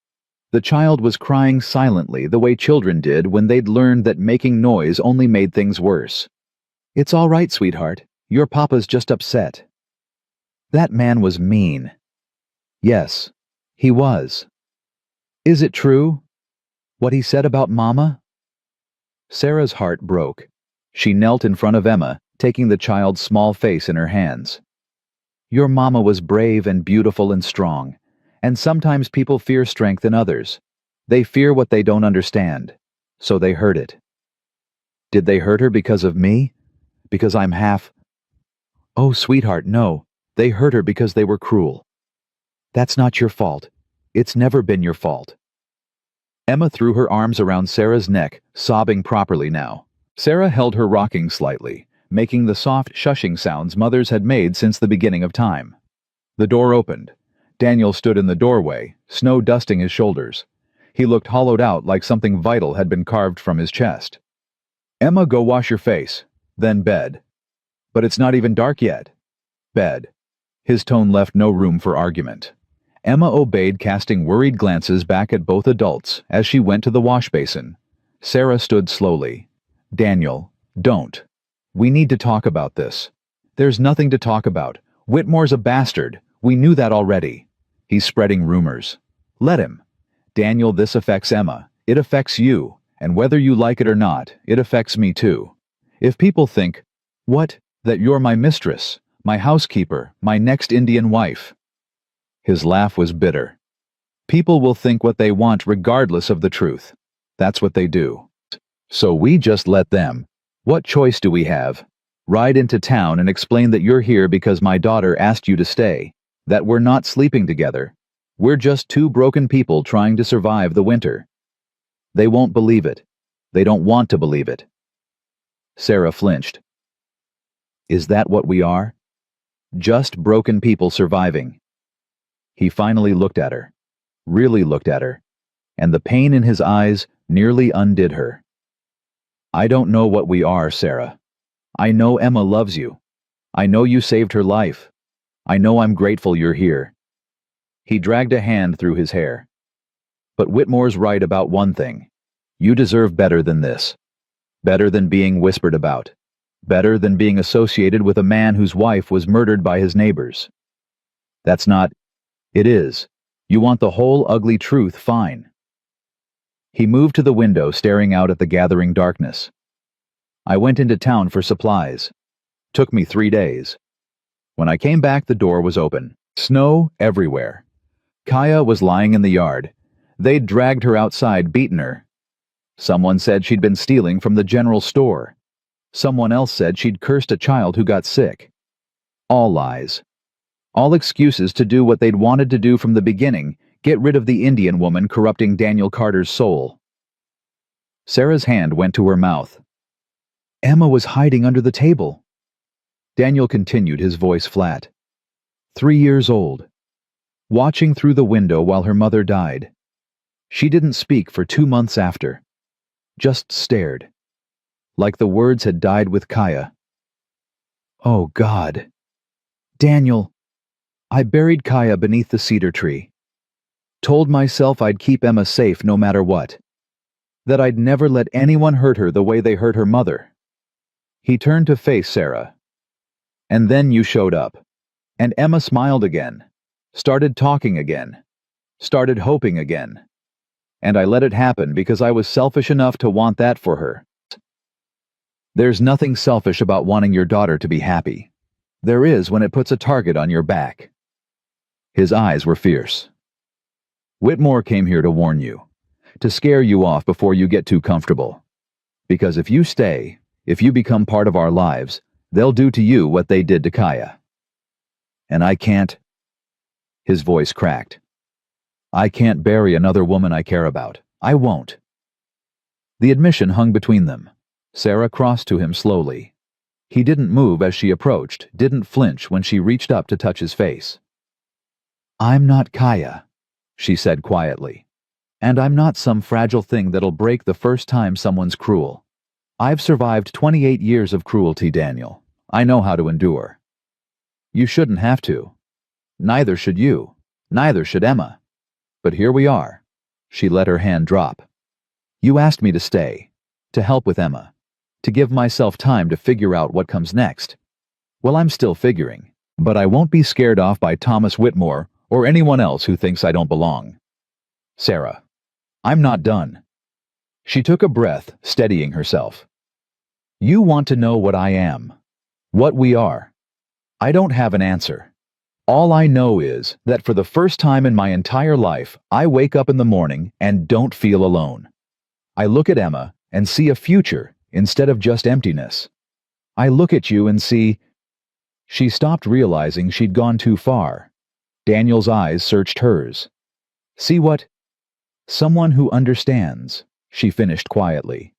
The child was crying silently, the way children did when they'd learned that making noise only made things worse. It's all right, sweetheart. Your papa's just upset. That man was mean. Yes, he was. Is it true? What he said about Mama? Sarah's heart broke. She knelt in front of Emma, taking the child's small face in her hands. Your Mama was brave and beautiful and strong, and sometimes people fear strength in others. They fear what they don't understand, so they hurt it. Did they hurt her because of me? Because I'm half... Oh, sweetheart, no. They hurt her because they were cruel. That's not your fault. It's never been your fault. Emma threw her arms around Sarah's neck, sobbing properly now. Sarah held her rocking slightly, making the soft shushing sounds mothers had made since the beginning of time. The door opened. Daniel stood in the doorway, snow dusting his shoulders. He looked hollowed out like something vital had been carved from his chest. Emma, go wash your face. Then bed. But it's not even dark yet. Bed. His tone left no room for argument. Emma obeyed, casting worried glances back at both adults as she went to the wash basin. Sarah stood slowly. Daniel, don't. We need to talk about this. There's nothing to talk about. Whitmore's a bastard. We knew that already. He's spreading rumors. Let him. Daniel, this affects Emma. It affects you. And whether you like it or not, it affects me too. If people think, what, that you're my mistress, my housekeeper, my next Indian wife. His laugh was bitter. People will think what they want regardless of the truth. That's what they do. So we just let them. What choice do we have? Ride into town and explain that you're here because my daughter asked you to stay, that we're not sleeping together. We're just two broken people trying to survive the winter. They won't believe it. They don't want to believe it. Sarah flinched. Is that what we are? Just broken people surviving. He finally looked at her, really looked at her, and the pain in his eyes nearly undid her. I don't know what we are, Sarah. I know Emma loves you. I know you saved her life. I know I'm grateful you're here. He dragged a hand through his hair. But Whitmore's right about one thing. You deserve better than this. Better than being whispered about. Better than being associated with a man whose wife was murdered by his neighbors. That's not... It is. You want the whole ugly truth, fine. He moved to the window, staring out at the gathering darkness. I went into town for supplies. Took me 3 days. When I came back, the door was open. Snow everywhere. Kaya was lying in the yard. They'd dragged her outside, beaten her. Someone said she'd been stealing from the general store. Someone else said she'd cursed a child who got sick. All lies. All excuses to do what they'd wanted to do from the beginning, get rid of the Indian woman corrupting Daniel Carter's soul. Sarah's hand went to her mouth. Emma was hiding under the table. Daniel continued, his voice flat. 3 years old. Watching through the window while her mother died. She didn't speak for 2 months after. Just stared. Like the words had died with Kaya. Oh, God. Daniel. I buried Kaya beneath the cedar tree. Told myself I'd keep Emma safe no matter what. That I'd never let anyone hurt her the way they hurt her mother. He turned to face Sarah. And then you showed up. And Emma smiled again. Started talking again. Started hoping again. And I let it happen because I was selfish enough to want that for her. There's nothing selfish about wanting your daughter to be happy. There is when it puts a target on your back. His eyes were fierce. Whitmore came here to warn you, to scare you off before you get too comfortable. Because if you stay, if you become part of our lives, they'll do to you what they did to Kaya. And I can't... His voice cracked. I can't bury another woman I care about. I won't. The admission hung between them. Sarah crossed to him slowly. He didn't move as she approached, didn't flinch when she reached up to touch his face. I'm not Kaya, she said quietly. And I'm not some fragile thing that'll break the first time someone's cruel. I've survived 28 years of cruelty, Daniel. I know how to endure. You shouldn't have to. Neither should you. Neither should Emma. But here we are. She let her hand drop. You asked me to stay, to help with Emma, to give myself time to figure out what comes next. Well, I'm still figuring, but I won't be scared off by Thomas Whitmore or anyone else who thinks I don't belong. Sarah, I'm not done. She took a breath, steadying herself. You want to know what I am, what we are. I don't have an answer. All I know is that for the first time in my entire life, I wake up in the morning and don't feel alone. I look at Emma and see a future instead of just emptiness. I look at you and see... She stopped, realizing she'd gone too far. Daniel's eyes searched hers. See what? Someone who understands, she finished quietly.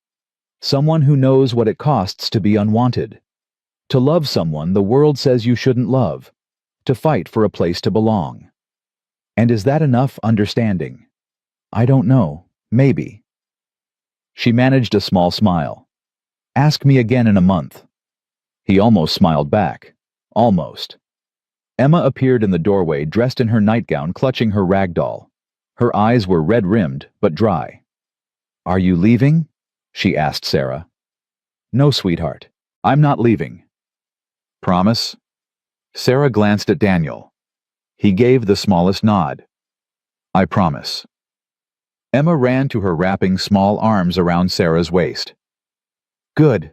Someone who knows what it costs to be unwanted. To love someone the world says you shouldn't love. To fight for a place to belong. And is that enough understanding? I don't know. Maybe. She managed a small smile. Ask me again in a month. He almost smiled back. Almost. Emma appeared in the doorway, dressed in her nightgown, clutching her rag doll. Her eyes were red-rimmed, but dry. Are you leaving? She asked Sarah. No, sweetheart. I'm not leaving. Promise? Sarah glanced at Daniel. He gave the smallest nod. I promise. Emma ran to her, wrapping small arms around Sarah's waist. Good,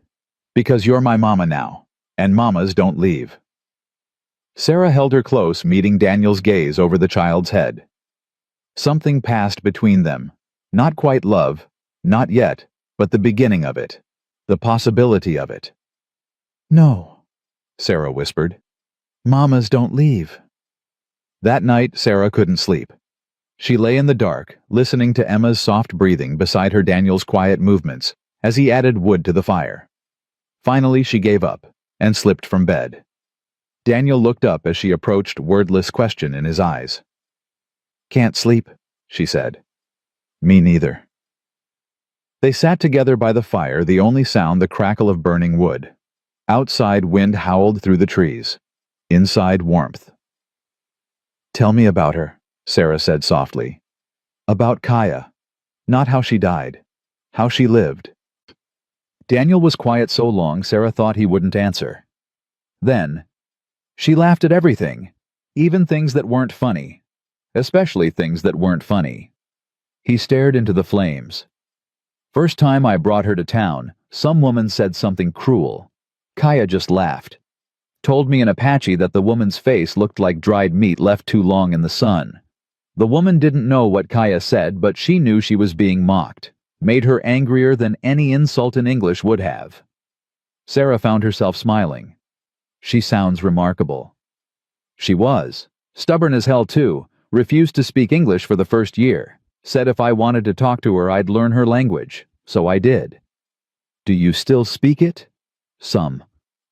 because you're my mama now, and mamas don't leave. Sarah held her close, meeting Daniel's gaze over the child's head. Something passed between them. Not quite love, not yet, but the beginning of it. The possibility of it. No, Sarah whispered. Mamas don't leave. That night, Sarah couldn't sleep. She lay in the dark, listening to Emma's soft breathing beside her Daniel's quiet movements as he added wood to the fire. Finally, she gave up and slipped from bed. Daniel looked up as she approached, wordless question in his eyes. Can't sleep, she said. Me neither. They sat together by the fire, the only sound the crackle of burning wood. Outside, wind howled through the trees. Inside, warmth. Tell me about her, Sarah said softly. About Kaya. Not how she died. How she lived. Daniel was quiet so long Sarah thought he wouldn't answer. Then, she laughed at everything, even things that weren't funny. Especially things that weren't funny. He stared into the flames. First time I brought her to town, some woman said something cruel. Kaya just laughed. Told me in Apache that the woman's face looked like dried meat left too long in the sun. The woman didn't know what Kaya said, but she knew she was being mocked. Made her angrier than any insult in English would have. Sarah found herself smiling. She sounds remarkable. She was. Stubborn as hell too. Refused to speak English for the first year. Said if I wanted to talk to her I'd learn her language. So I did. Do you still speak it? Some.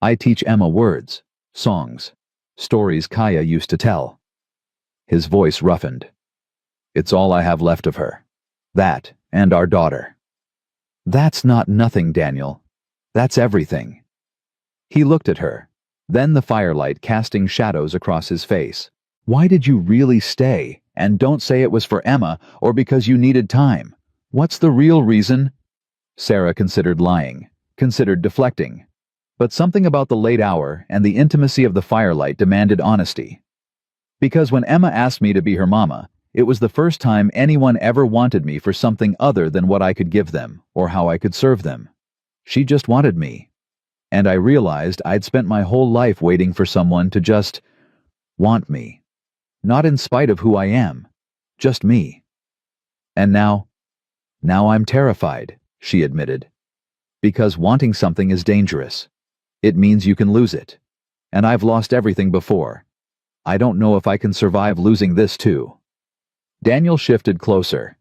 I teach Emma words, songs, stories Kaya used to tell. His voice roughened. It's all I have left of her. That and our daughter. That's not nothing, Daniel. That's everything. He looked at her, then the firelight casting shadows across his face. Why did you really stay? And don't say it was for Emma or because you needed time. What's the real reason? Sarah considered lying, considered deflecting. But something about the late hour and the intimacy of the firelight demanded honesty. Because when Emma asked me to be her mama, it was the first time anyone ever wanted me for something other than what I could give them or how I could serve them. She just wanted me. And I realized I'd spent my whole life waiting for someone to just want me. Not in spite of who I am, just me. And now I'm terrified, she admitted. Because wanting something is dangerous. It means you can lose it. And I've lost everything before. I don't know if I can survive losing this too. Daniel shifted closer.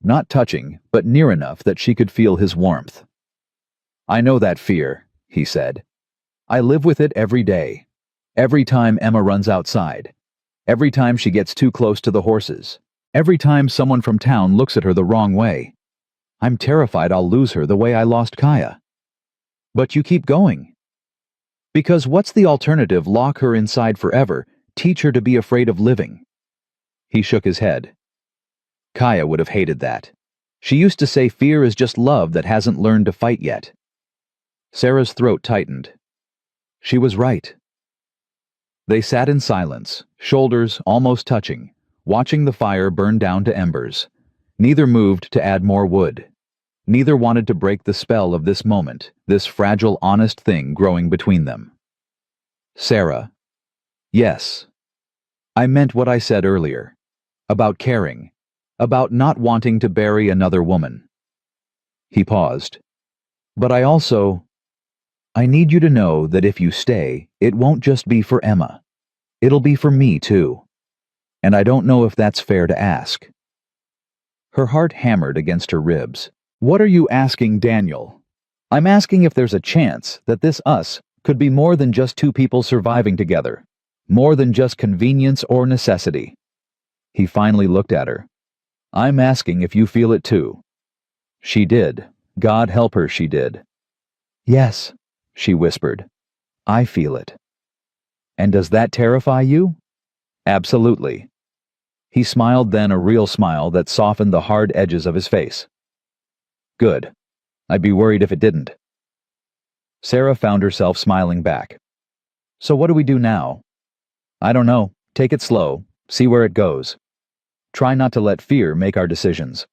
Not touching, but near enough that she could feel his warmth. I know that fear, he said. I live with it every day. Every time Emma runs outside. Every time she gets too close to the horses. Every time someone from town looks at her the wrong way. I'm terrified I'll lose her the way I lost Kaya. But you keep going. Because what's the alternative? Lock her inside forever, teach her to be afraid of living. He shook his head. Kaya would have hated that. She used to say fear is just love that hasn't learned to fight yet. Sarah's throat tightened. She was right. They sat in silence, shoulders almost touching, watching the fire burn down to embers. Neither moved to add more wood. Neither wanted to break the spell of this moment, this fragile, honest thing growing between them. Sarah. Yes. I meant what I said earlier. About caring. About not wanting to bury another woman. He paused. But I need you to know that if you stay, it won't just be for Emma. It'll be for me too. And I don't know if that's fair to ask. Her heart hammered against her ribs. What are you asking, Daniel? I'm asking if there's a chance that this us could be more than just two people surviving together. More than just convenience or necessity. He finally looked at her. I'm asking if you feel it too. She did. God help her, she did. Yes, she whispered. I feel it. And does that terrify you? Absolutely. He smiled, then a real smile that softened the hard edges of his face. Good. I'd be worried if it didn't. Sarah found herself smiling back. So what do we do now? I don't know. Take it slow. See where it goes. Try not to let fear make our decisions.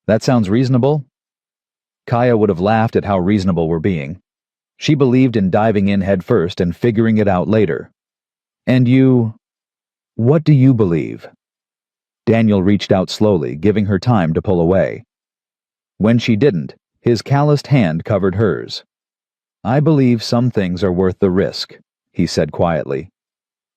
That sounds reasonable? Kaya would have laughed at how reasonable we're being. She believed in diving in head first and figuring it out later. And you... What do you believe? Daniel reached out slowly, giving her time to pull away. When she didn't, his calloused hand covered hers. I believe some things are worth the risk, he said quietly.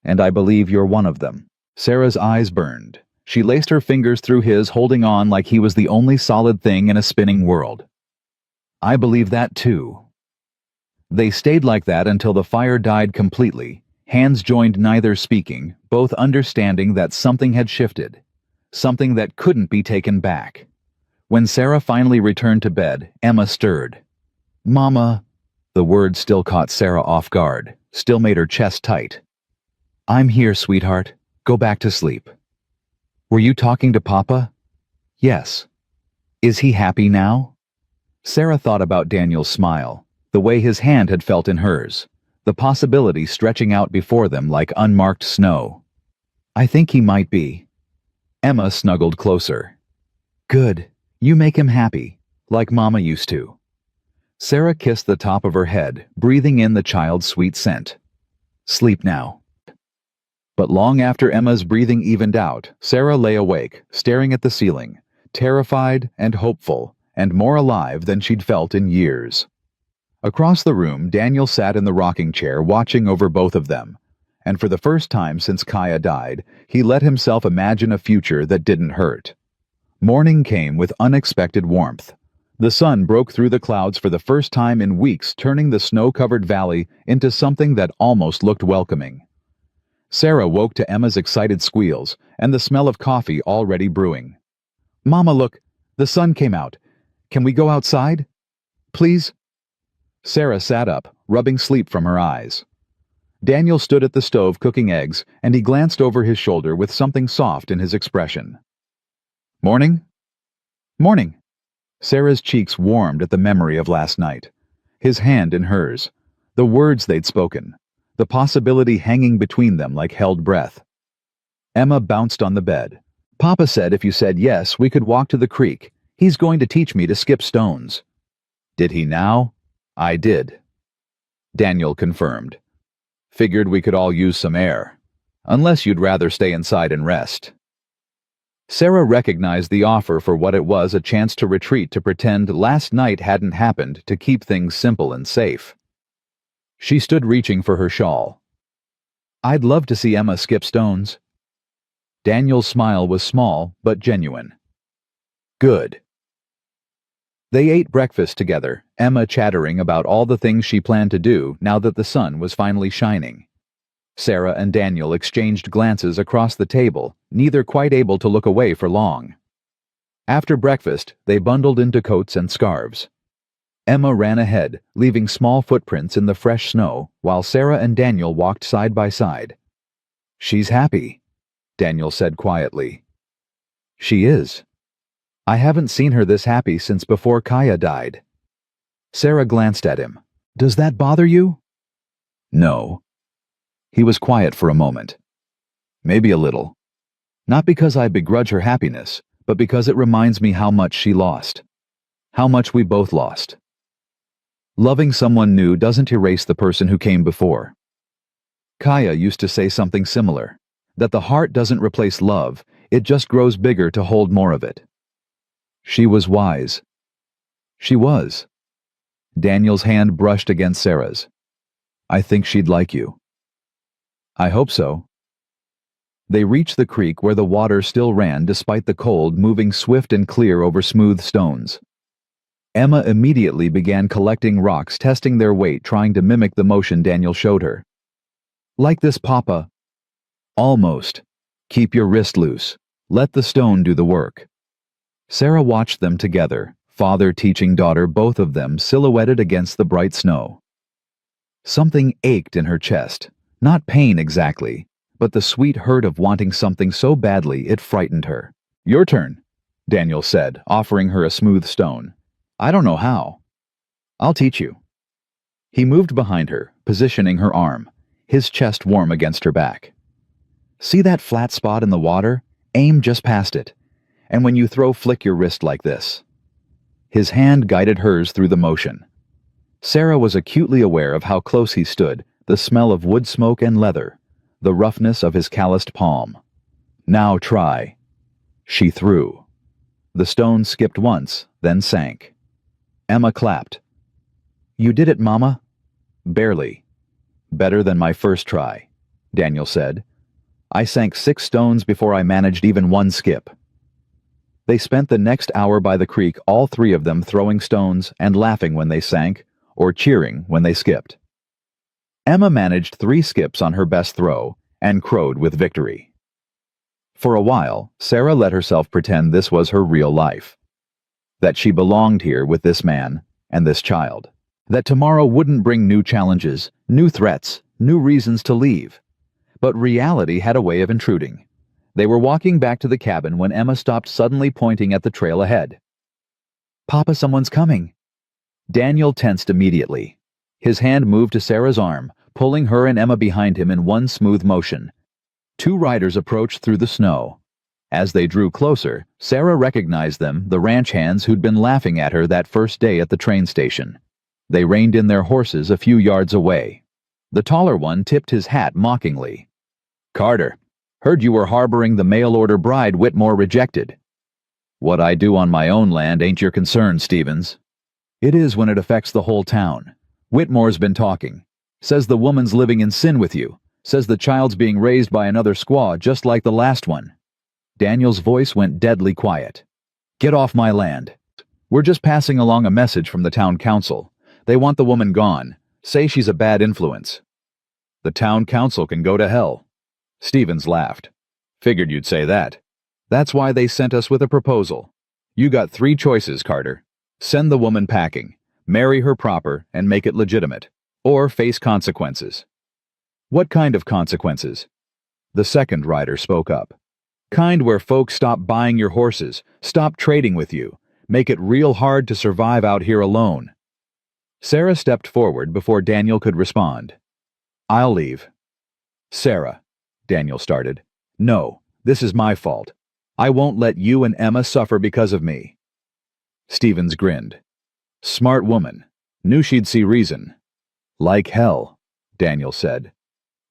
And I believe you're one of them. Sarah's eyes burned. She laced her fingers through his, holding on like he was the only solid thing in a spinning world. I believe that too. They stayed like that until the fire died completely, hands joined, neither speaking, both understanding that something had shifted, something that couldn't be taken back. When Sarah finally returned to bed, Emma stirred. Mama, the word still caught Sarah off guard, still made her chest tight. I'm here, sweetheart. Go back to sleep. Were you talking to Papa? Yes. Is he happy now? Sarah thought about Daniel's smile, the way his hand had felt in hers, the possibility stretching out before them like unmarked snow. I think he might be. Emma snuggled closer. Good. You make him happy, like Mama used to. Sarah kissed the top of her head, breathing in the child's sweet scent. Sleep now. But long after Emma's breathing evened out, Sarah lay awake, staring at the ceiling, terrified and hopeful, and more alive than she'd felt in years. Across the room, Daniel sat in the rocking chair watching over both of them, and for the first time since Kaya died, he let himself imagine a future that didn't hurt. Morning came with unexpected warmth. The sun broke through the clouds for the first time in weeks, turning the snow-covered valley into something that almost looked welcoming. Sarah woke to Emma's excited squeals and the smell of coffee already brewing. Mama, look, the sun came out. Can we go outside? Please? Sarah sat up, rubbing sleep from her eyes. Daniel stood at the stove cooking eggs, and he glanced over his shoulder with something soft in his expression. Morning? Morning. Sarah's cheeks warmed at the memory of last night. His hand in hers. The words they'd spoken. The possibility hanging between them like held breath. Emma bounced on the bed. Papa said if you said yes, we could walk to the creek. He's going to teach me to skip stones. Did he now? I did. Daniel confirmed. Figured we could all use some air. Unless you'd rather stay inside and rest. Sarah recognized the offer for what it was, a chance to retreat to pretend last night hadn't happened, to keep things simple and safe. She stood reaching for her shawl. I'd love to see Emma skip stones. Daniel's smile was small but genuine. Good. They ate breakfast together, Emma chattering about all the things she planned to do now that the sun was finally shining. Sarah and Daniel exchanged glances across the table, neither quite able to look away for long. After breakfast, they bundled into coats and scarves. Emma ran ahead, leaving small footprints in the fresh snow, while Sarah and Daniel walked side by side. She's happy, Daniel said quietly. She is. I haven't seen her this happy since before Kaya died. Sarah glanced at him. Does that bother you? No. He was quiet for a moment. Maybe a little. Not because I begrudge her happiness, but because it reminds me how much she lost. How much we both lost. Loving someone new doesn't erase the person who came before. Kaya used to say something similar, that the heart doesn't replace love, it just grows bigger to hold more of it. She was wise. She was. Daniel's hand brushed against Sarah's. I think she'd like you. I hope so. They reached the creek where the water still ran despite the cold, moving swift and clear over smooth stones. Emma immediately began collecting rocks, testing their weight, trying to mimic the motion Daniel showed her. Like this, Papa. Almost. Keep your wrist loose. Let the stone do the work. Sarah watched them together, father teaching daughter, both of them silhouetted against the bright snow. Something ached in her chest, not pain exactly, but the sweet hurt of wanting something so badly it frightened her. Your turn, Daniel said, offering her a smooth stone. I don't know how. I'll teach you. He moved behind her, positioning her arm. his chest warm against her back. "See that flat spot in the water? Aim just past it. And when you throw, flick your wrist like this." His hand guided hers through the motion. Sarah was acutely aware of how close he stood, the smell of wood smoke and leather, the roughness of his calloused palm. "Now try." She threw. The stone skipped once, then sank. Emma clapped. "You did it, Mama." "Barely. Better than my first try," Daniel said. "I sank 6 stones before I managed even one skip." They spent the next hour by the creek, all 3 of them throwing stones and laughing when they sank, or cheering when they skipped. Emma managed 3 skips on her best throw and crowed with victory. For a while, Sarah let herself pretend this was her real life. That she belonged here with this man and this child. That tomorrow wouldn't bring new challenges, new threats, new reasons to leave. But reality had a way of intruding. They were walking back to the cabin when Emma stopped, suddenly pointing at the trail ahead. "Papa, someone's coming." Daniel tensed immediately. His hand moved to Sarah's arm, pulling her and Emma behind him in one smooth motion. 2 riders approached through the snow. As they drew closer, Sarah recognized them, the ranch hands who'd been laughing at her that first day at the train station. They reined in their horses a few yards away. The taller one tipped his hat mockingly. "Carter, heard you were harboring the mail-order bride Whitmore rejected." "What I do on my own land ain't your concern, Stevens." "It is when it affects the whole town. Whitmore's been talking. Says the woman's living in sin with you. Says the child's being raised by another squaw just like the last one." Daniel's voice went deadly quiet. "Get off my land. We're just passing along a message from the town council. They want the woman gone. Say she's a bad influence." "The town council can go to hell." Stevens laughed. "Figured you'd say that. That's why they sent us with a proposal. You got 3 choices, Carter. Send the woman packing, marry her proper, and make it legitimate. Or face consequences." "What kind of consequences?" The second rider spoke up. "Kind where folks stop buying your horses, stop trading with you, make it real hard to survive out here alone." Sarah stepped forward before Daniel could respond. "I'll leave." "Sarah," Daniel started. "No, this is my fault. I won't let you and Emma suffer because of me." Stevens grinned. "Smart woman. Knew she'd see reason." "Like hell," Daniel said.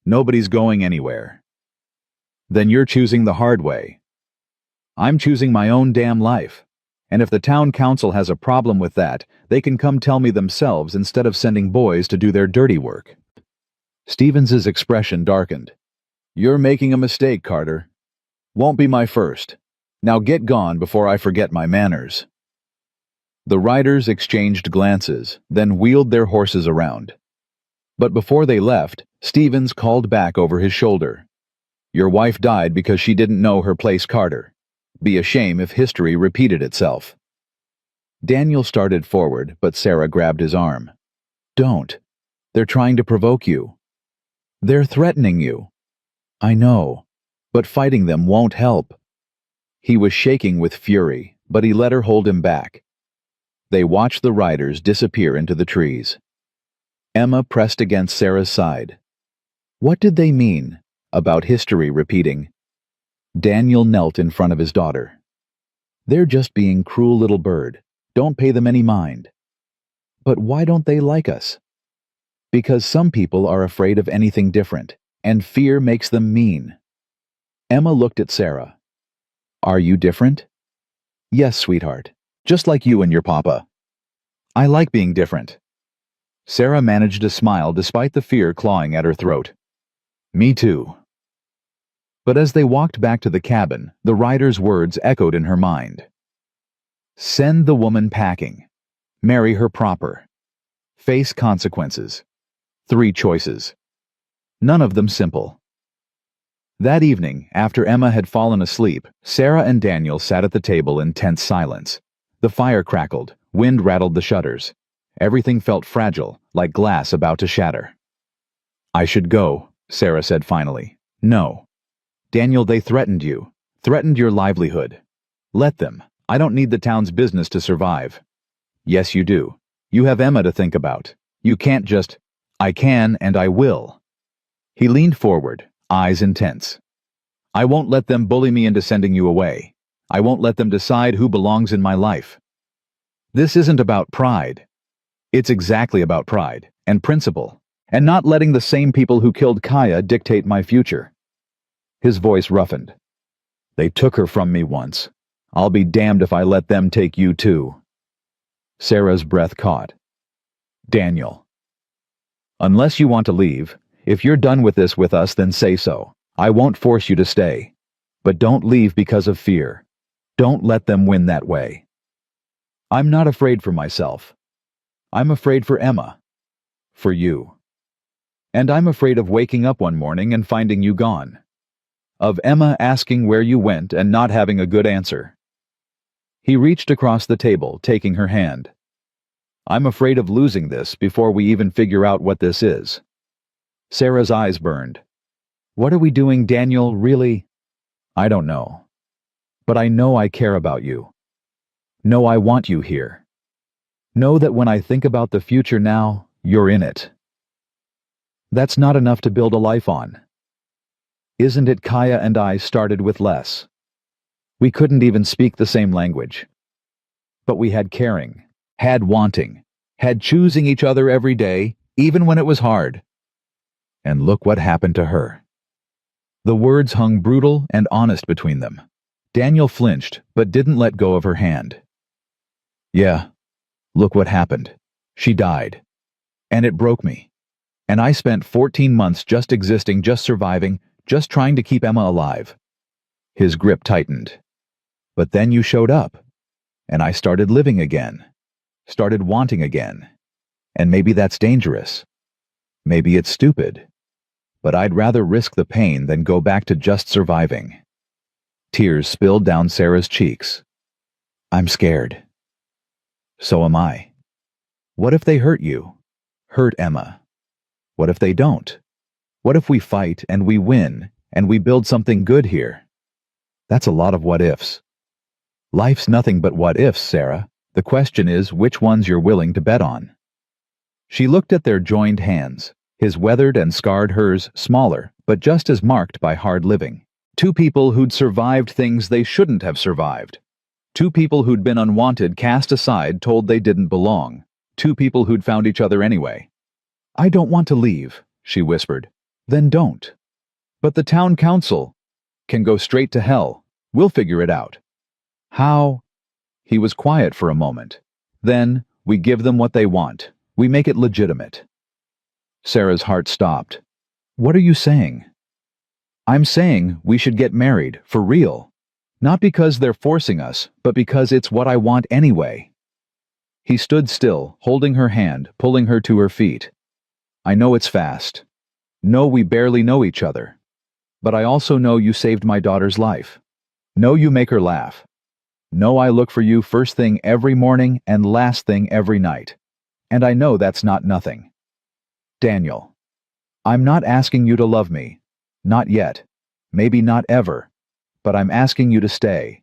"Nobody's going anywhere." "Then you're choosing the hard way." "I'm choosing my own damn life. And if the town council has a problem with that, they can come tell me themselves instead of sending boys to do their dirty work." Stevens's expression darkened. "You're making a mistake, Carter. Won't be my first. Now get gone before I forget my manners." The riders exchanged glances, then wheeled their horses around. But before they left, Stevens called back over his shoulder. "Your wife died because she didn't know her place, Carter. Be a shame if history repeated itself." Daniel started forward, but Sarah grabbed his arm. "Don't. They're trying to provoke you. They're threatening you." "I know, but fighting them won't help." He was shaking with fury, but he let her hold him back. They watched the riders disappear into the trees. Emma pressed against Sarah's side. What did they mean about history repeating? Daniel knelt in front of his daughter. "They're just being cruel little bird. Don't pay them any mind." "But why don't they like us?" "Because some people are afraid of anything different, and fear makes them mean." Emma looked at Sarah. "Are you different?" "Yes, sweetheart. Just like you and your papa." "I like being different." Sarah managed a smile despite the fear clawing at her throat. "Me too." But as they walked back to the cabin, the rider's words echoed in her mind. Send the woman packing. Marry her proper. Face consequences. 3 choices. None of them simple. That evening, after Emma had fallen asleep, Sarah and Daniel sat at the table in tense silence. The fire crackled, wind rattled the shutters. Everything felt fragile, like glass about to shatter. "I should go," Sarah said finally. "No. Daniel, they threatened you. Threatened your livelihood. Let them. I don't need the town's business to survive." "Yes, you do. You have Emma to think about. You can't just—" "I can and I will." He leaned forward, eyes intense. I won't let them bully me into sending you away. I won't let them decide who belongs in my life. This isn't about pride. It's exactly about pride and principle, and not letting the same people who killed Kaya dictate my future. His voice roughened. They took her from me once. I'll be damned if I let them take you too. Sarah's breath caught. Daniel. Unless you want to leave, if you're done with this with us, then say so. I won't force you to stay. But don't leave because of fear. Don't let them win that way. I'm not afraid for myself. I'm afraid for Emma. For you. And I'm afraid of waking up one morning and finding you gone. Of Emma asking where you went and not having a good answer. He reached across the table, taking her hand. I'm afraid of losing this before we even figure out what this is. Sarah's eyes burned. What are we doing, Daniel, really? I don't know. But I know I care about you. Know I want you here. Know that when I think about the future now, you're in it. That's not enough to build a life on. Isn't it Kaya and I started with less? We couldn't even speak the same language. But we had caring, had wanting, had choosing each other every day, even when it was hard. And look what happened to her. The words hung brutal and honest between them. Daniel flinched, but didn't let go of her hand. Yeah, look what happened. She died. And it broke me. And I spent 14 months just existing, just surviving, just trying to keep Emma alive. His grip tightened. But then you showed up. And I started living again. Started wanting again. And maybe that's dangerous. Maybe it's stupid. But I'd rather risk the pain than go back to just surviving. Tears spilled down Sarah's cheeks. I'm scared. So am I. What if they hurt you? Hurt Emma? What if they don't? What if we fight and we win and we build something good here? That's a lot of what ifs. Life's nothing but what ifs, Sarah. The question is which ones you're willing to bet on. She looked at their joined hands, his weathered and scarred, hers smaller, but just as marked by hard living. Two people who'd survived things they shouldn't have survived. Two people who'd been unwanted, cast aside, told they didn't belong. Two people who'd found each other anyway. I don't want to leave, she whispered. Then don't. But the town council can go straight to hell. We'll figure it out. How? He was quiet for a moment. Then, we give them what they want. We make it legitimate. Sarah's heart stopped. What are you saying? I'm saying we should get married, for real. Not because they're forcing us, but because it's what I want anyway. He stood still, holding her hand, pulling her to her feet. I know it's fast. Know we barely know each other. But I also know you saved my daughter's life. Know you make her laugh. Know I look for you first thing every morning and last thing every night. And I know that's not nothing. Daniel, I'm not asking you to love me. Not yet. Maybe not ever. But I'm asking you to stay.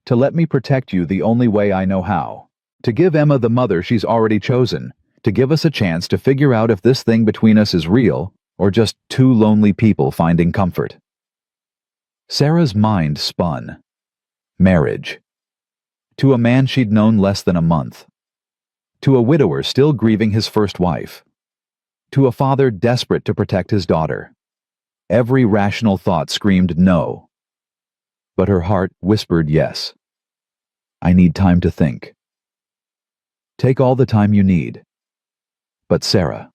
To let me protect you the only way I know how. To give Emma the mother she's already chosen. To give us a chance to figure out if this thing between us is real, or just two lonely people finding comfort. Sarah's mind spun. Marriage. To a man she'd known less than a month. To a widower still grieving his first wife. To a father desperate to protect his daughter. Every rational thought screamed no. But her heart whispered yes. I need time to think. Take all the time you need. But Sarah.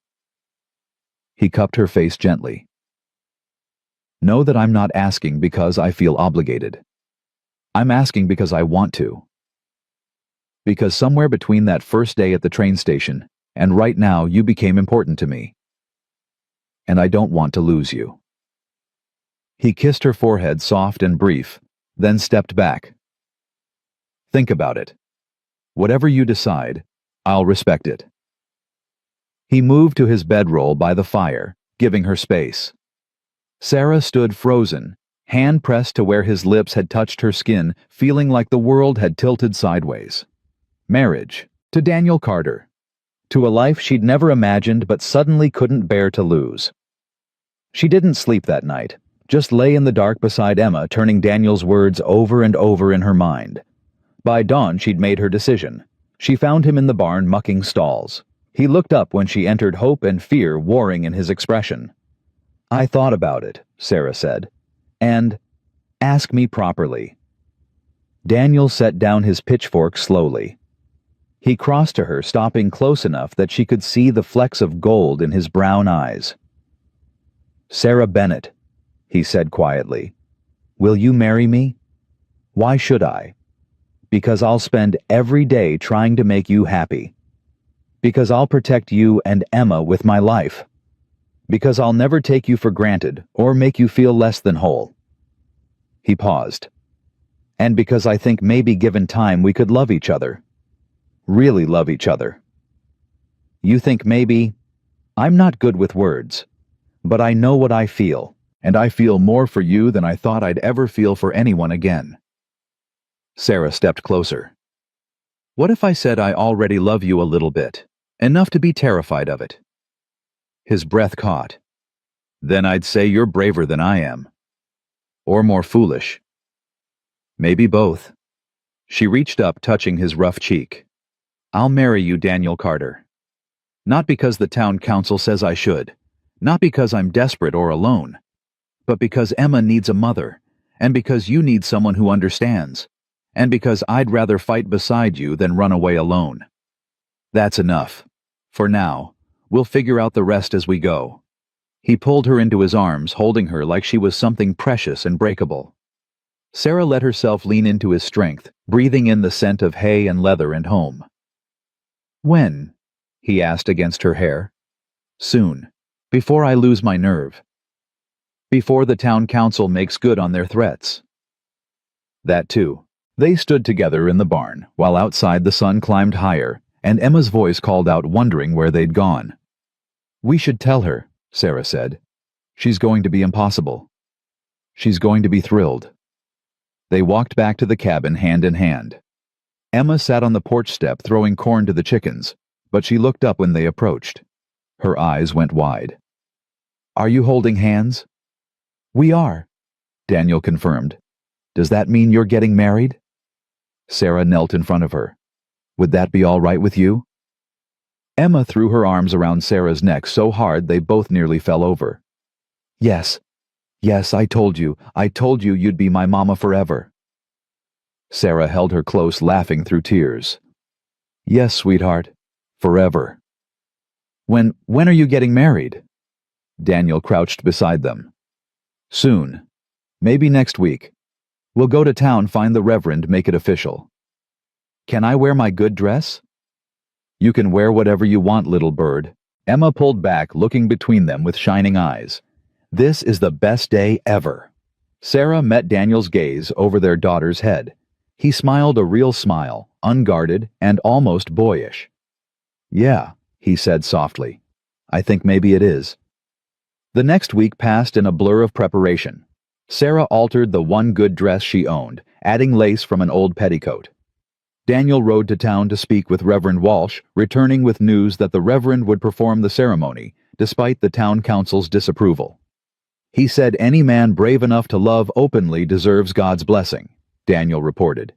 He cupped her face gently. Know that I'm not asking because I feel obligated. I'm asking because I want to. Because somewhere between that first day at the train station and right now you became important to me. And I don't want to lose you. He kissed her forehead, soft and brief, then stepped back. Think about it. Whatever you decide, I'll respect it. He moved to his bedroll by the fire, giving her space. Sarah stood frozen, hand pressed to where his lips had touched her skin, feeling like the world had tilted sideways. Marriage, to Daniel Carter. To a life she'd never imagined but suddenly couldn't bear to lose. She didn't sleep that night, just lay in the dark beside Emma, turning Daniel's words over and over in her mind. By dawn, she'd made her decision. She found him in the barn mucking stalls. He looked up when she entered, hope and fear warring in his expression. "I thought about it," Sarah said. "And ask me properly." Daniel set down his pitchfork slowly. He crossed to her, stopping close enough that she could see the flecks of gold in his brown eyes. "Sarah Bennett," he said quietly, "will you marry me? Why should I? Because I'll spend every day trying to make you happy. Because I'll protect you and Emma with my life. Because I'll never take you for granted or make you feel less than whole." He paused. "And because I think maybe given time we could love each other. Really love each other. You think maybe... I'm not good with words, but I know what I feel, and I feel more for you than I thought I'd ever feel for anyone again." Sarah stepped closer. "What if I said I already love you a little bit, enough to be terrified of it?" His breath caught. "Then I'd say you're braver than I am. Or more foolish. Maybe both." She reached up, touching his rough cheek. "I'll marry you, Daniel Carter. Not because the town council says I should, not because I'm desperate or alone, but because Emma needs a mother, and because you need someone who understands, and because I'd rather fight beside you than run away alone. That's enough. For now, we'll figure out the rest as we go." He pulled her into his arms, holding her like she was something precious and breakable. Sarah let herself lean into his strength, breathing in the scent of hay and leather and home. "When?" he asked against her hair. "Soon. Before I lose my nerve. Before the town council makes good on their threats." That too. They stood together in the barn, while outside the sun climbed higher, and Emma's voice called out, wondering where they'd gone. "We should tell her," Sarah said. "She's going to be impossible. She's going to be thrilled." They walked back to the cabin hand in hand. Emma sat on the porch step throwing corn to the chickens, but she looked up when they approached. Her eyes went wide. "Are you holding hands?" "We are," Daniel confirmed. "Does that mean you're getting married?" Sarah knelt in front of her. "Would that be all right with you?" Emma threw her arms around Sarah's neck so hard they both nearly fell over. "Yes. Yes, I told you you'd be my mama forever." Sarah held her close, laughing through tears. "Yes, sweetheart. Forever." When are you getting married?" Daniel crouched beside them. "Soon. Maybe next week. We'll go to town, find the reverend, make it official." "Can I wear my good dress?" "You can wear whatever you want, little bird." Emma pulled back, looking between them with shining eyes. "This is the best day ever." Sarah met Daniel's gaze over their daughter's head. He smiled a real smile, unguarded and almost boyish. "Yeah," he said softly. "I think maybe it is." The next week passed in a blur of preparation. Sarah altered the one good dress she owned, adding lace from an old petticoat. Daniel rode to town to speak with Reverend Walsh, returning with news that the Reverend would perform the ceremony, despite the town council's disapproval. He said any man brave enough to love openly deserves God's blessing, Daniel reported,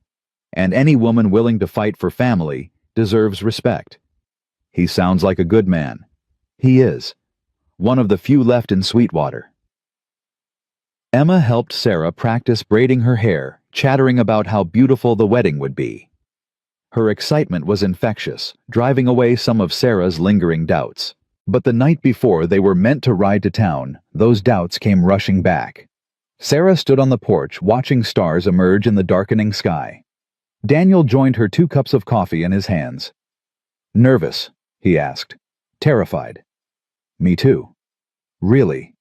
and any woman willing to fight for family deserves respect. He sounds like a good man. He is. One of the few left in Sweetwater. Emma helped Sarah practice braiding her hair, chattering about how beautiful the wedding would be. Her excitement was infectious, driving away some of Sarah's lingering doubts. But the night before they were meant to ride to town, those doubts came rushing back. Sarah stood on the porch, watching stars emerge in the darkening sky. Daniel joined her 2 cups of coffee in his hands. "Nervous?" he asked. "Terrified?" "Me too." "Really?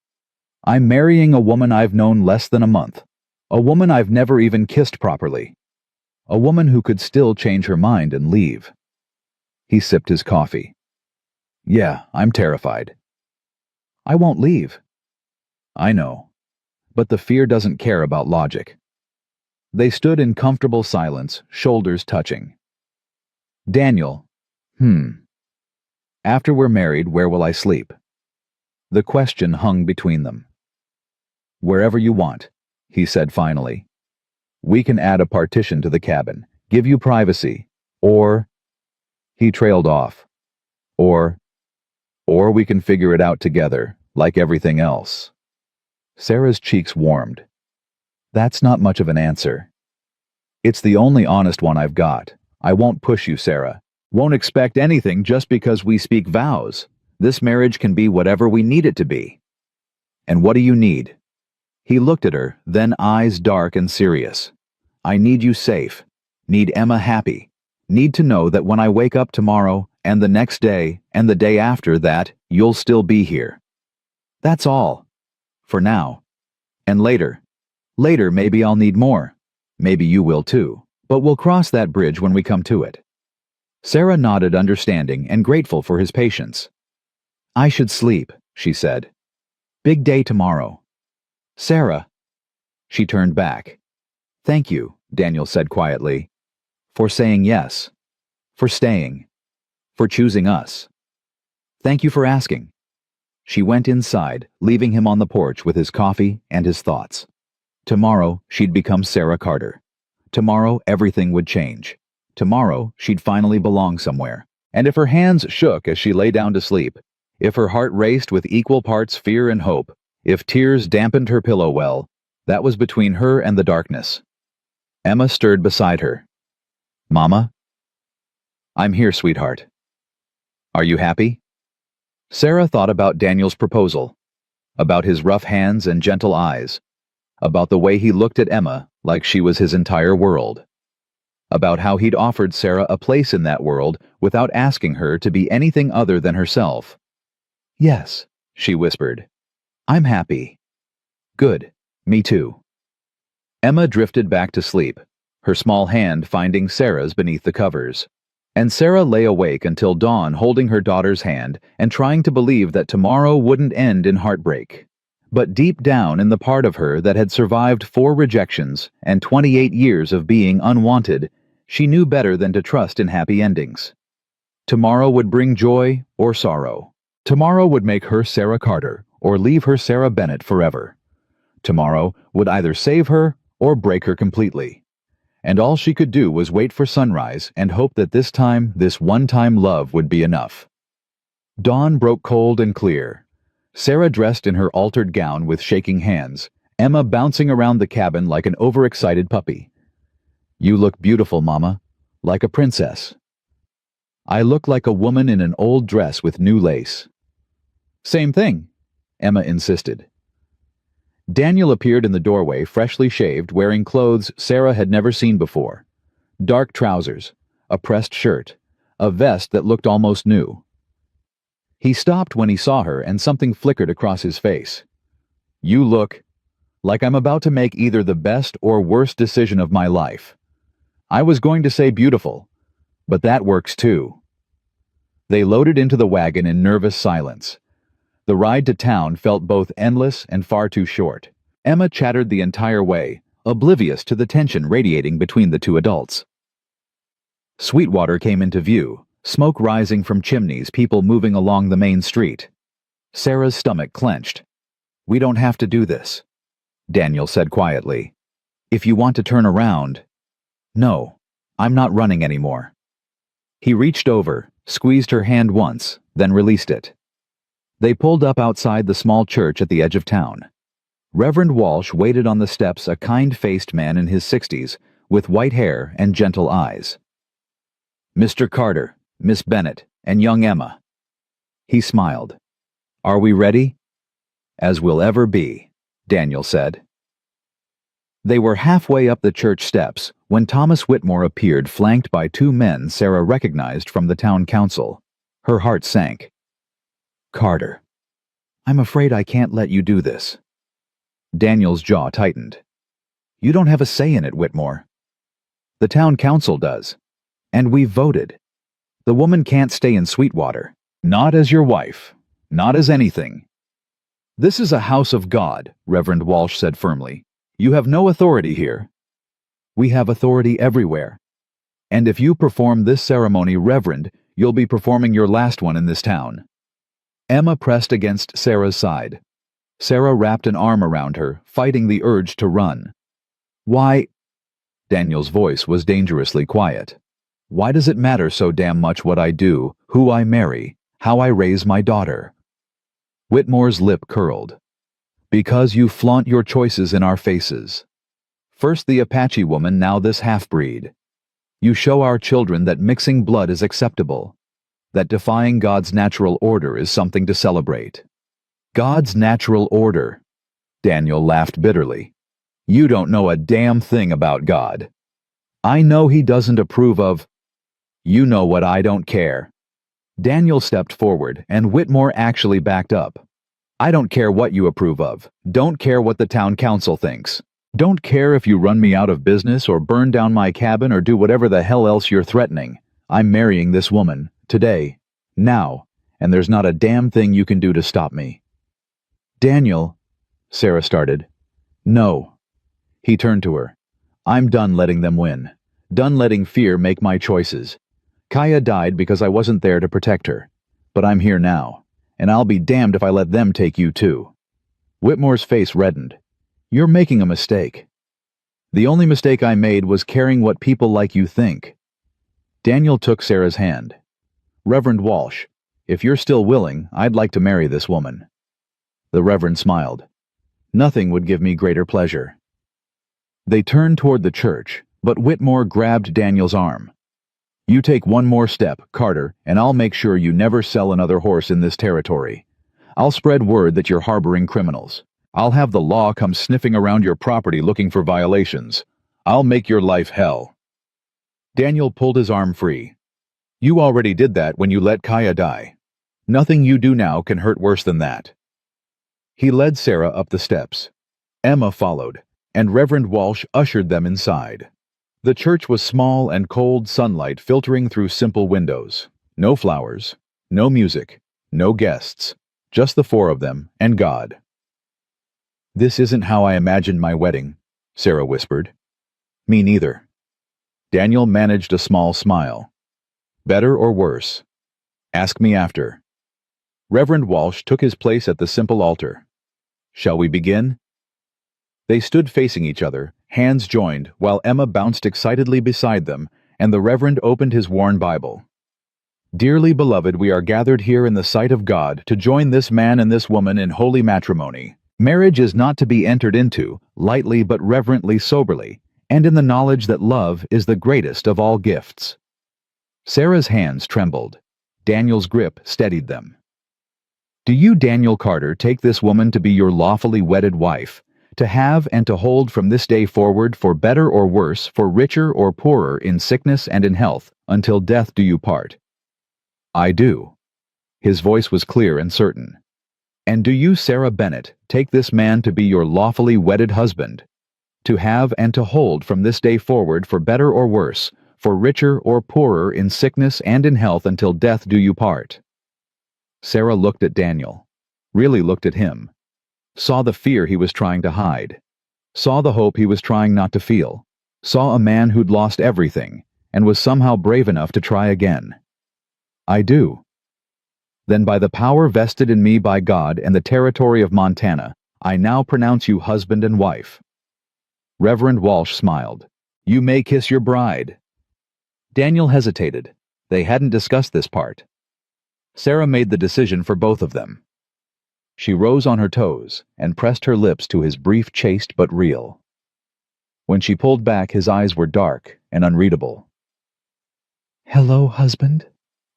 I'm marrying a woman I've known less than a month. A woman I've never even kissed properly. A woman who could still change her mind and leave." He sipped his coffee. "Yeah, I'm terrified." "I won't leave." "I know. But the fear doesn't care about logic." They stood in comfortable silence, shoulders touching. "Daniel, after we're married, where will I sleep?" The question hung between them. "Wherever you want," he said finally. "We can add a partition to the cabin, give you privacy, or—" He trailed off. Or we can figure it out together, like everything else." Sarah's cheeks warmed. "That's not much of an answer." "It's the only honest one I've got. I won't push you, Sarah. Won't expect anything just because we speak vows. This marriage can be whatever we need it to be." "And what do you need?" He looked at her, then eyes dark and serious. "I need you safe. Need Emma happy. Need to know that when I wake up tomorrow, and the next day, and the day after that, you'll still be here. That's all. For now. And later. Later maybe I'll need more. Maybe you will too. But we'll cross that bridge when we come to it." Sarah nodded, understanding and grateful for his patience. "I should sleep," she said. "Big day tomorrow." "Sarah." She turned back. "Thank you," Daniel said quietly. "For saying yes. For staying. For choosing us. Thank you for asking." She went inside, leaving him on the porch with his coffee and his thoughts. Tomorrow she'd become Sarah Carter. Tomorrow everything would change. Tomorrow she'd finally belong somewhere. And if her hands shook as she lay down to sleep, if her heart raced with equal parts fear and hope, if tears dampened her pillow well, that was between her and the darkness. Emma stirred beside her. "Mama?" "I'm here, sweetheart." "Are you happy?" Sarah thought about Daniel's proposal, about his rough hands and gentle eyes, about the way he looked at Emma like she was his entire world, about how he'd offered Sarah a place in that world without asking her to be anything other than herself. "Yes," she whispered. "I'm happy." "Good. Me too." Emma drifted back to sleep, her small hand finding Sarah's beneath the covers. And Sarah lay awake until dawn, holding her daughter's hand and trying to believe that tomorrow wouldn't end in heartbreak. But deep down in the part of her that had survived 4 rejections and 28 years of being unwanted, she knew better than to trust in happy endings. Tomorrow would bring joy or sorrow. Tomorrow would make her Sarah Carter or leave her Sarah Bennett forever. Tomorrow would either save her or break her completely. And all she could do was wait for sunrise and hope that this time, this one-time love would be enough. Dawn broke cold and clear. Sarah dressed in her altered gown with shaking hands, Emma bouncing around the cabin like an overexcited puppy. "You look beautiful, Mama. Like a princess." "I look like a woman in an old dress with new lace." "Same thing," Emma insisted. Daniel appeared in the doorway, freshly shaved, wearing clothes Sarah had never seen before. Dark trousers, a pressed shirt, a vest that looked almost new. He stopped when he saw her and something flickered across his face. "You look like I'm about to make either the best or worst decision of my life. I was going to say beautiful, but that works too." They loaded into the wagon in nervous silence. The ride to town felt both endless and far too short. Emma chattered the entire way, oblivious to the tension radiating between the two adults. Sweetwater came into view, smoke rising from chimneys, people moving along the main street. Sarah's stomach clenched. "We don't have to do this," Daniel said quietly. "If you want to turn around—" "No, I'm not running anymore." He reached over, squeezed her hand once, then released it. They pulled up outside the small church at the edge of town. Reverend Walsh waited on the steps, a kind-faced man in his 60s, with white hair and gentle eyes. "Mr. Carter, Miss Bennett, and young Emma." He smiled. "Are we ready?" "As we'll ever be," Daniel said. They were halfway up the church steps when Thomas Whitmore appeared, flanked by 2 men Sarah recognized from the town council. Her heart sank. "Carter, I'm afraid I can't let you do this." Daniel's jaw tightened. "You don't have a say in it, Whitmore." "The town council does. And we've voted. The woman can't stay in Sweetwater. Not as your wife. Not as anything." "This is a house of God," Reverend Walsh said firmly. "You have no authority here." "We have authority everywhere. And if you perform this ceremony, Reverend, you'll be performing your last one in this town." Emma pressed against Sarah's side. Sarah wrapped an arm around her, fighting the urge to run. Why? Daniel's voice was dangerously quiet. Why does it matter so damn much what I do, who I marry, how I raise my daughter? Whitmore's lip curled. Because you flaunt your choices in our faces. First the Apache woman, now this half-breed. You show our children that mixing blood is acceptable, that defying God's natural order is something to celebrate. God's natural order? Daniel laughed bitterly. You don't know a damn thing about God. I know he doesn't approve of... You know what, I don't care. Daniel stepped forward, and Whitmore actually backed up. I don't care what you approve of. Don't care what the town council thinks. Don't care if you run me out of business or burn down my cabin or do whatever the hell else you're threatening. I'm marrying this woman. Today. Now. And there's not a damn thing you can do to stop me. Daniel, Sarah started. No. He turned to her. I'm done letting them win. Done letting fear make my choices. Kaya died because I wasn't there to protect her. But I'm here now. And I'll be damned if I let them take you too. Whitmore's face reddened. You're making a mistake. The only mistake I made was caring what people like you think. Daniel took Sarah's hand. Reverend Walsh, if you're still willing, I'd like to marry this woman. The Reverend smiled. Nothing would give me greater pleasure. They turned toward the church, but Whitmore grabbed Daniel's arm. You take one more step, Carter, and I'll make sure you never sell another horse in this territory. I'll spread word that you're harboring criminals. I'll have the law come sniffing around your property looking for violations. I'll make your life hell. Daniel pulled his arm free. You already did that when you let Kaya die. Nothing you do now can hurt worse than that. He led Sarah up the steps. Emma followed, and Reverend Walsh ushered them inside. The church was small and cold sunlight filtering through simple windows. No flowers, no music, no guests, just the four of them and God. This isn't how I imagined my wedding, Sarah whispered. Me neither. Daniel managed a small smile. Better or worse? Ask me after. Reverend Walsh took his place at the simple altar. Shall we begin? They stood facing each other, hands joined, while Emma bounced excitedly beside them, and the Reverend opened his worn Bible. Dearly beloved, we are gathered here in the sight of God to join this man and this woman in holy matrimony. Marriage is not to be entered into, lightly but reverently soberly, and in the knowledge that love is the greatest of all gifts. Sarah's hands trembled. Daniel's grip steadied them. Do you, Daniel Carter, take this woman to be your lawfully wedded wife, to have and to hold from this day forward for better or worse, for richer or poorer, in sickness and in health, until death do you part? I do. His voice was clear and certain. And do you, Sarah Bennett, take this man to be your lawfully wedded husband, to have and to hold from this day forward for better or worse, for richer or poorer, in sickness and in health, until death do you part? Sarah looked at Daniel, really looked at him, saw the fear he was trying to hide, saw the hope he was trying not to feel, saw a man who'd lost everything and was somehow brave enough to try again. I do. Then by the power vested in me by God and the territory of Montana, I now pronounce you husband and wife. Reverend Walsh smiled. You may kiss your bride. Daniel hesitated. They hadn't discussed this part. Sarah made the decision for both of them. She rose on her toes and pressed her lips to his brief, chaste but real. When she pulled back, his eyes were dark and unreadable. Hello, husband,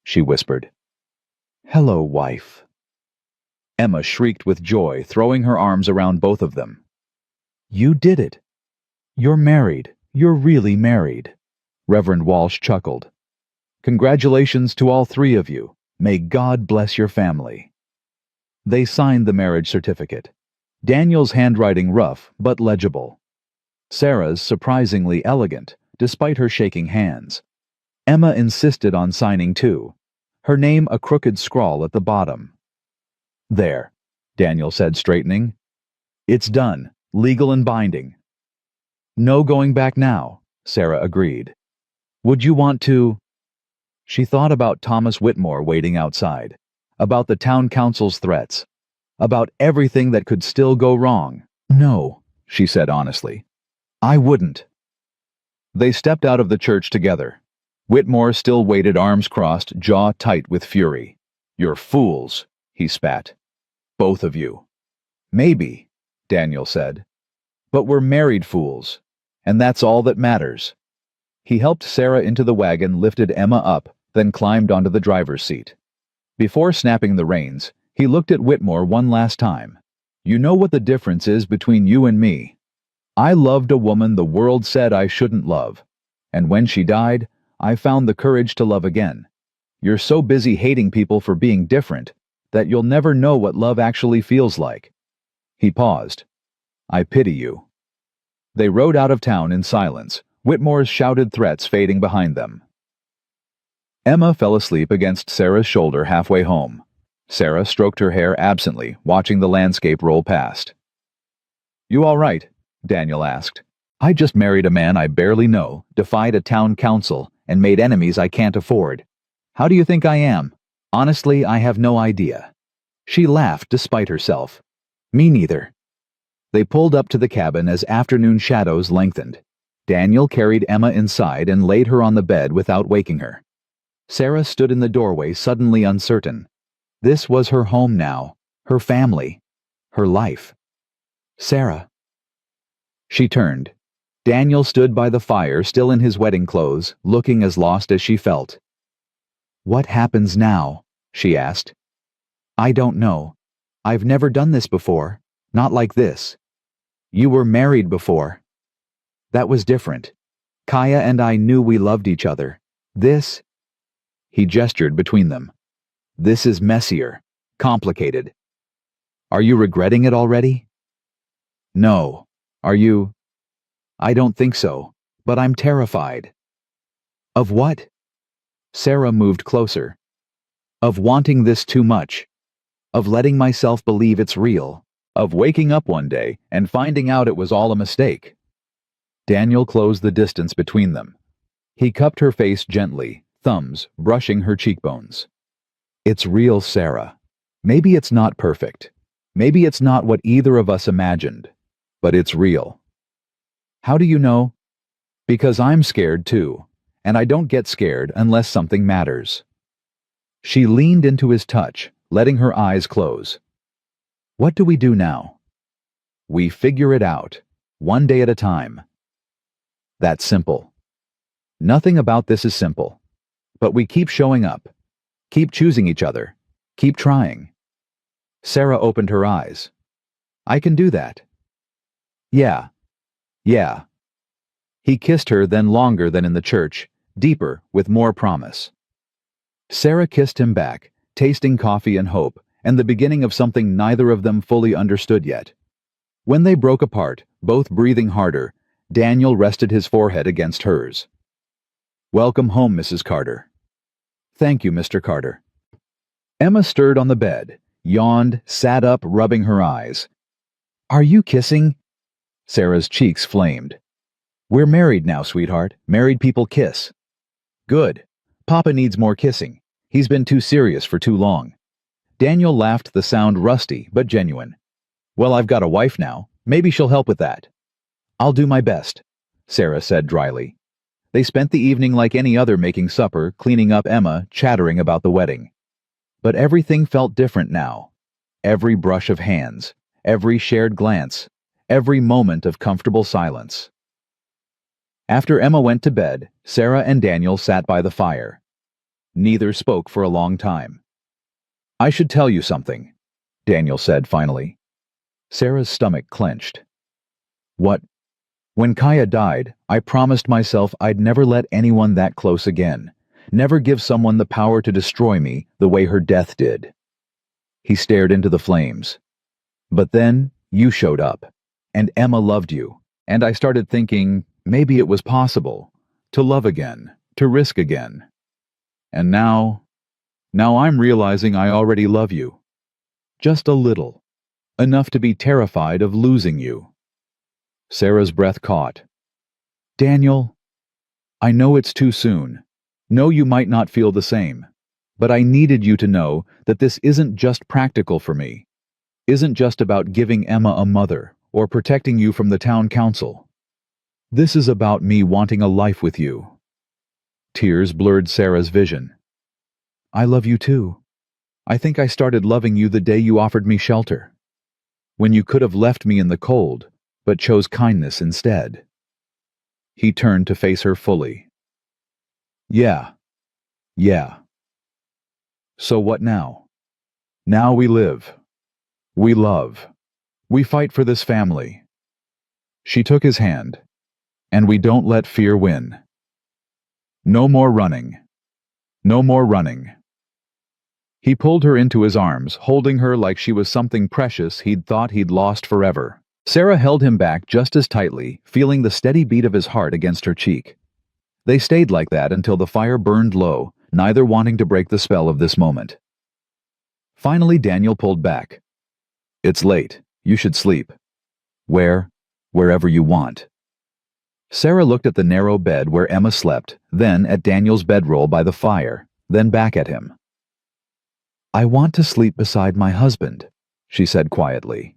she whispered. Hello, wife. Emma shrieked with joy, throwing her arms around both of them. You did it. You're married. You're really married. Reverend Walsh chuckled. Congratulations to all three of you. May God bless your family. They signed the marriage certificate. Daniel's handwriting rough but legible. Sarah's surprisingly elegant, despite her shaking hands. Emma insisted on signing too, her name a crooked scrawl at the bottom. There, Daniel said, straightening. It's done, legal and binding. No going back now, Sarah agreed. Would you want to... She thought about Thomas Whitmore waiting outside. about the town council's threats, about everything that could still go wrong. "No," she said honestly. "I wouldn't." They stepped out of the church together. Whitmore still waited, arms crossed, jaw tight with fury. "You're fools," he spat. "Both of you." "Maybe," Daniel said. "But we're married fools, and that's all that matters." He helped Sarah into the wagon, lifted Emma up, then climbed onto the driver's seat. Before snapping the reins, he looked at Whitmore one last time. "You know what the difference is between you and me? I loved a woman the world said I shouldn't love, and when she died, I found the courage to love again. You're so busy hating people for being different that you'll never know what love actually feels like." He paused. "I pity you." They rode out of town in silence, Whitmore's shouted threats fading behind them. Emma fell asleep against Sarah's shoulder halfway home. Sarah stroked her hair absently, watching the landscape roll past. "You all right?" Daniel asked. "I just married a man I barely know, defied a town council, and made enemies I can't afford. How do you think I am? Honestly, I have no idea." She laughed despite herself. "Me neither." They pulled up to the cabin as afternoon shadows lengthened. Daniel carried Emma inside and laid her on the bed without waking her. Sarah stood in the doorway, suddenly uncertain. This was her home now, her family, her life. "Sarah." She turned. Daniel stood by the fire, still in his wedding clothes, looking as lost as she felt. "What happens now?" she asked. "I don't know. I've never done this before. Not like this. You were married before. That was different. Kaya and I knew we loved each other. This—" He gestured between them. "This is messier, complicated. Are you regretting it already?" "No. Are you?" "I don't think so, but I'm terrified." "Of what?" Sarah moved closer. "Of wanting this too much. Of letting myself believe it's real. Of waking up one day and finding out it was all a mistake." Daniel closed the distance between them. He cupped her face gently, thumbs brushing her cheekbones. "It's real, Sarah. Maybe it's not perfect. Maybe it's not what either of us imagined. But it's real." "How do you know?" "Because I'm scared too, and I don't get scared unless something matters." She leaned into his touch, letting her eyes close. "What do we do now?" "We figure it out, one day at a time." That's simple. Nothing about this is simple. But we keep showing up, keep choosing each other, keep trying. Sarah opened her eyes. "I can do that." "Yeah. Yeah." He kissed her, then longer than in the church, deeper, with more promise. Sarah kissed him back, tasting coffee and hope, and the beginning of something neither of them fully understood yet. When they broke apart, both breathing harder, Daniel rested his forehead against hers. "Welcome home, Mrs. Carter." "Thank you, Mr. Carter." Emma stirred on the bed, yawned, sat up, rubbing her eyes. "Are you kissing?" Sarah's cheeks flamed. "We're married now, sweetheart. Married people kiss." "Good. Papa needs more kissing. He's been too serious for too long." Daniel laughed, the sound rusty but genuine. "Well, I've got a wife now. Maybe she'll help with that." "I'll do my best," Sarah said dryly. They spent the evening like any other, making supper, cleaning up Emma, chattering about the wedding. But everything felt different now. Every brush of hands, every shared glance, every moment of comfortable silence. After Emma went to bed, Sarah and Daniel sat by the fire. Neither spoke for a long time. "I should tell you something," Daniel said finally. Sarah's stomach clenched. "What?" "When Kaya died, I promised myself I'd never let anyone that close again, never give someone the power to destroy me the way her death did." He stared into the flames. "But then, you showed up, and Emma loved you, and I started thinking maybe it was possible, to love again, to risk again. And now I'm realizing I already love you. Just a little, enough to be terrified of losing you." Sarah's breath caught. "Daniel, I know it's too soon. Know you might not feel the same. But I needed you to know that this isn't just practical for me, isn't just about giving Emma a mother or protecting you from the town council. This is about me wanting a life with you." Tears blurred Sarah's vision. "I love you too. I think I started loving you the day you offered me shelter, when you could have left me in the cold, but chose kindness instead." He turned to face her fully. "Yeah. So what now? Now we live. We love. We fight for this family." She took his hand. "And we don't let fear win. No more running. No more running." He pulled her into his arms, holding her like she was something precious he'd thought he'd lost forever. Sarah held him back just as tightly, feeling the steady beat of his heart against her cheek. They stayed like that until the fire burned low, neither wanting to break the spell of this moment. Finally, Daniel pulled back. "It's late. You should sleep. Wherever you want." Sarah looked at the narrow bed where Emma slept, then at Daniel's bedroll by the fire, then back at him. "I want to sleep beside my husband," she said quietly.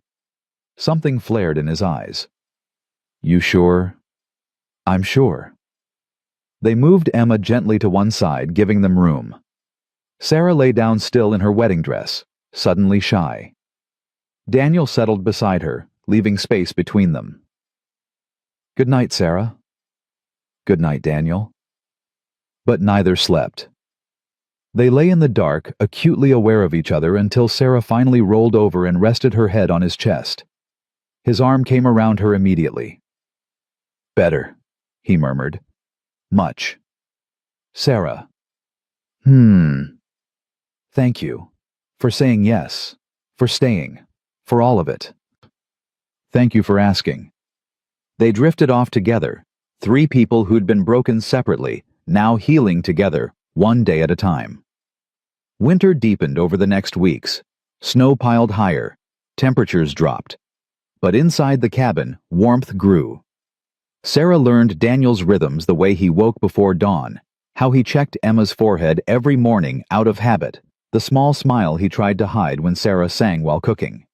Something flared in his eyes. "You sure?" "I'm sure." They moved Emma gently to one side, giving them room. Sarah lay down still in her wedding dress, suddenly shy. Daniel settled beside her, leaving space between them. "Good night, Sarah." "Good night, Daniel." But neither slept. They lay in the dark, acutely aware of each other until Sarah finally rolled over and rested her head on his chest. His arm came around her immediately. "Better," he murmured. "Much." "Sarah." Thank you. For saying yes. For staying. For all of it." "Thank you for asking." They drifted off together, three people who'd been broken separately, now healing together, one day at a time. Winter deepened over the next weeks. Snow piled higher. Temperatures dropped. But inside the cabin, warmth grew. Sarah learned Daniel's rhythms, the way he woke before dawn, how he checked Emma's forehead every morning out of habit, the small smile he tried to hide when Sarah sang while cooking.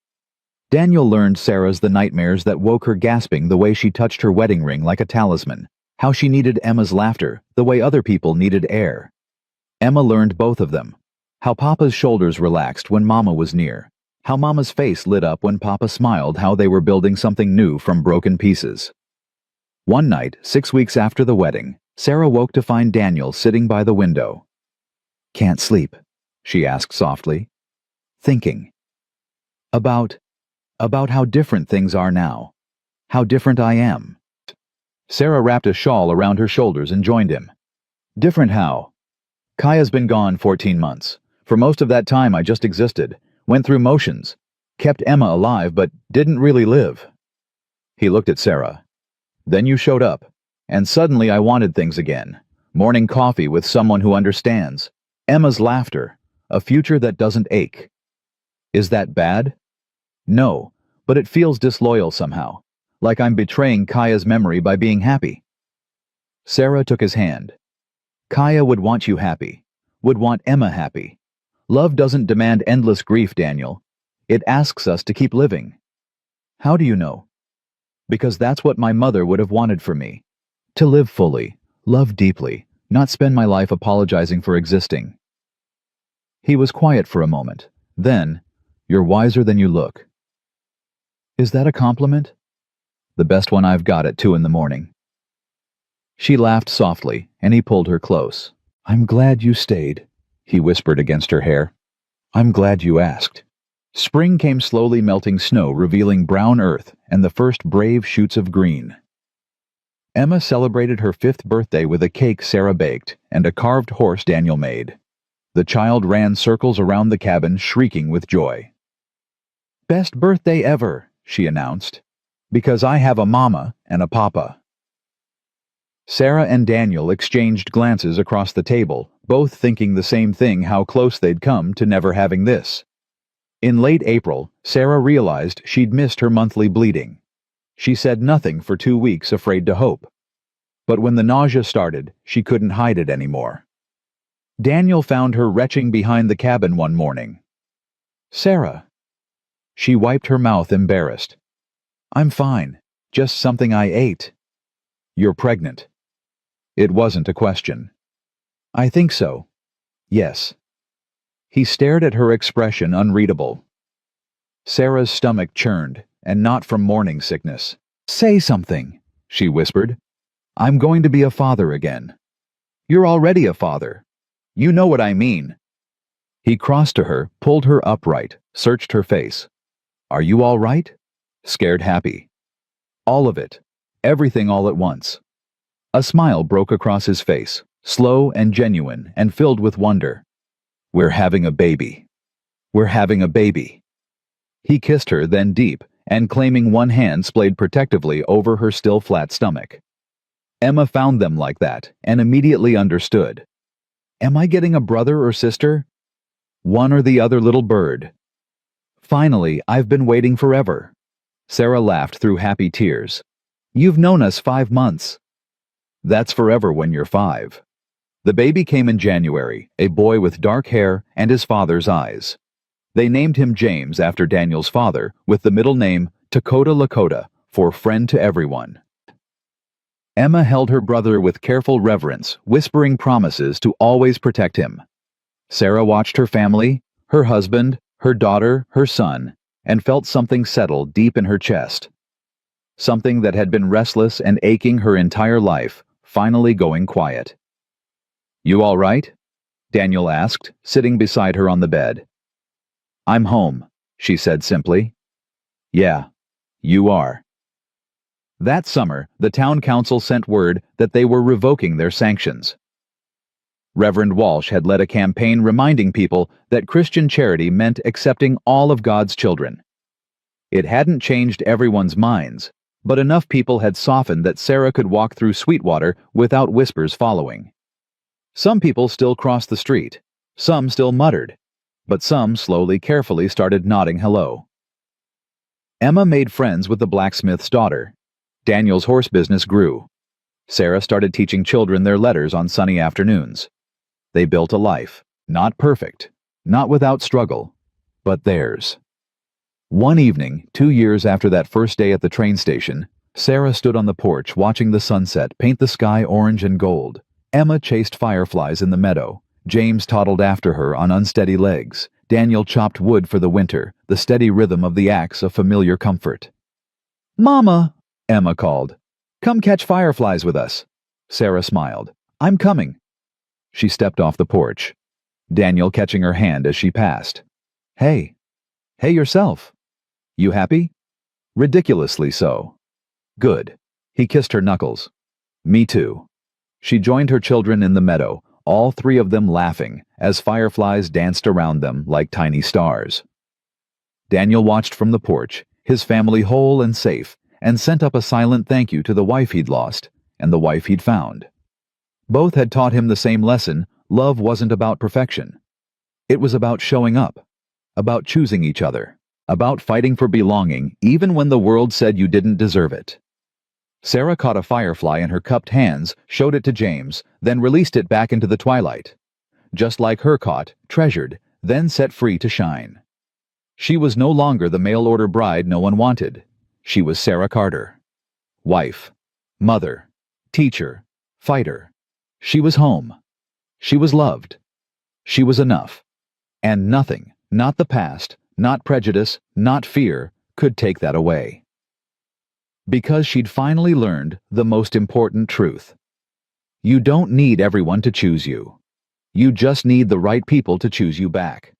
Daniel learned Sarah's the nightmares that woke her gasping, the way she touched her wedding ring like a talisman, how she needed Emma's laughter, the way other people needed air. Emma learned both of them, how Papa's shoulders relaxed when Mama was near, how Mama's face lit up when Papa smiled, how they were building something new from broken pieces. One night, 6 weeks after the wedding, Sarah woke to find Daniel sitting by the window. "Can't sleep?" she asked softly. "Thinking. About how different things are now. How different I am." Sarah wrapped a shawl around her shoulders and joined him. "Different how? Kaya's been gone 14 months. For most of that time I just existed, went through motions, kept Emma alive but didn't really live." He looked at Sarah. "Then you showed up, and suddenly I wanted things again. Morning coffee with someone who understands. Emma's laughter. A future that doesn't ache. Is that bad? No, but it feels disloyal somehow, like I'm betraying Kaya's memory by being happy." Sarah took his hand. "Kaya would want you happy, would want Emma happy. Love doesn't demand endless grief, Daniel. It asks us to keep living." "How do you know?" "Because that's what my mother would have wanted for me. To live fully, love deeply, not spend my life apologizing for existing." He was quiet for a moment. Then, "You're wiser than you look." "Is that a compliment?" "The best one I've got at 2 a.m. She laughed softly, and he pulled her close. "I'm glad you stayed," he whispered against her hair. "I'm glad you asked." Spring came, slowly melting snow, revealing brown earth and the first brave shoots of green. Emma celebrated her 5th birthday with a cake Sarah baked and a carved horse Daniel made. The child ran circles around the cabin, shrieking with joy. "Best birthday ever," she announced, "because I have a mama and a papa." Sarah and Daniel exchanged glances across the table, both thinking the same thing, how close they'd come to never having this. In late April, Sarah realized she'd missed her monthly bleeding. She said nothing for 2 weeks, afraid to hope. But when the nausea started, she couldn't hide it anymore. Daniel found her retching behind the cabin one morning. "Sarah." She wiped her mouth, embarrassed. "I'm fine. Just something I ate." "You're pregnant." It wasn't a question. "I think so. Yes." He stared at her expression, unreadable. Sarah's stomach churned, and not from morning sickness. "Say something," she whispered. "I'm going to be a father again." "You're already a father. You know what I mean." He crossed to her, pulled her upright, searched her face. "Are you all right?" "Scared, happy." "All of it. Everything all at once." A smile broke across his face, slow and genuine and filled with wonder. "We're having a baby. We're having a baby." He kissed her, then deep, and claiming one hand splayed protectively over her still flat stomach. Emma found them like that, and immediately understood. "Am I getting a brother or sister?" "One or the other, little bird." "Finally, I've been waiting forever." Sarah laughed through happy tears. "You've known us 5 months." "That's forever when you're 5. The baby came in January, a boy with dark hair and his father's eyes. They named him James after Daniel's father, with the middle name Dakota Lakota, for friend to everyone. Emma held her brother with careful reverence, whispering promises to always protect him. Sarah watched her family, her husband, her daughter, her son, and felt something settle deep in her chest. Something that had been restless and aching her entire life, finally going quiet. "You all right?" Daniel asked, sitting beside her on the bed. "I'm home," she said simply. "Yeah, you are." That summer, the town council sent word that they were revoking their sanctions. Reverend Walsh had led a campaign reminding people that Christian charity meant accepting all of God's children. It hadn't changed everyone's minds, but enough people had softened that Sarah could walk through Sweetwater without whispers following. Some people still crossed the street, some still muttered, but some slowly, carefully started nodding hello. Emma made friends with the blacksmith's daughter. Daniel's horse business grew. Sarah started teaching children their letters on sunny afternoons. They built a life, not perfect, not without struggle, but theirs. One evening, 2 years after that first day at the train station, Sarah stood on the porch watching the sunset paint the sky orange and gold. Emma chased fireflies in the meadow. James toddled after her on unsteady legs. Daniel chopped wood for the winter, the steady rhythm of the axe a familiar comfort. "Mama!" Emma called. "Come catch fireflies with us." Sarah smiled. "I'm coming." She stepped off the porch, Daniel catching her hand as she passed. "Hey. Hey yourself. You happy?" "Ridiculously so." "Good." He kissed her knuckles. "Me too." She joined her children in the meadow, all 3 of them laughing, as fireflies danced around them like tiny stars. Daniel watched from the porch, his family whole and safe, and sent up a silent thank you to the wife he'd lost, and the wife he'd found. Both had taught him the same lesson: love wasn't about perfection. It was about showing up, about choosing each other, about fighting for belonging even when the world said you didn't deserve it. Sarah caught a firefly in her cupped hands, showed it to James, then released it back into the twilight. Just like her caught, treasured, then set free to shine. She was no longer the mail-order bride no one wanted. She was Sarah Carter. Wife, mother, teacher, fighter. She was home. She was loved. She was enough. And nothing, not the past, not prejudice, not fear, could take that away. Because she'd finally learned the most important truth. You don't need everyone to choose you. You just need the right people to choose you back.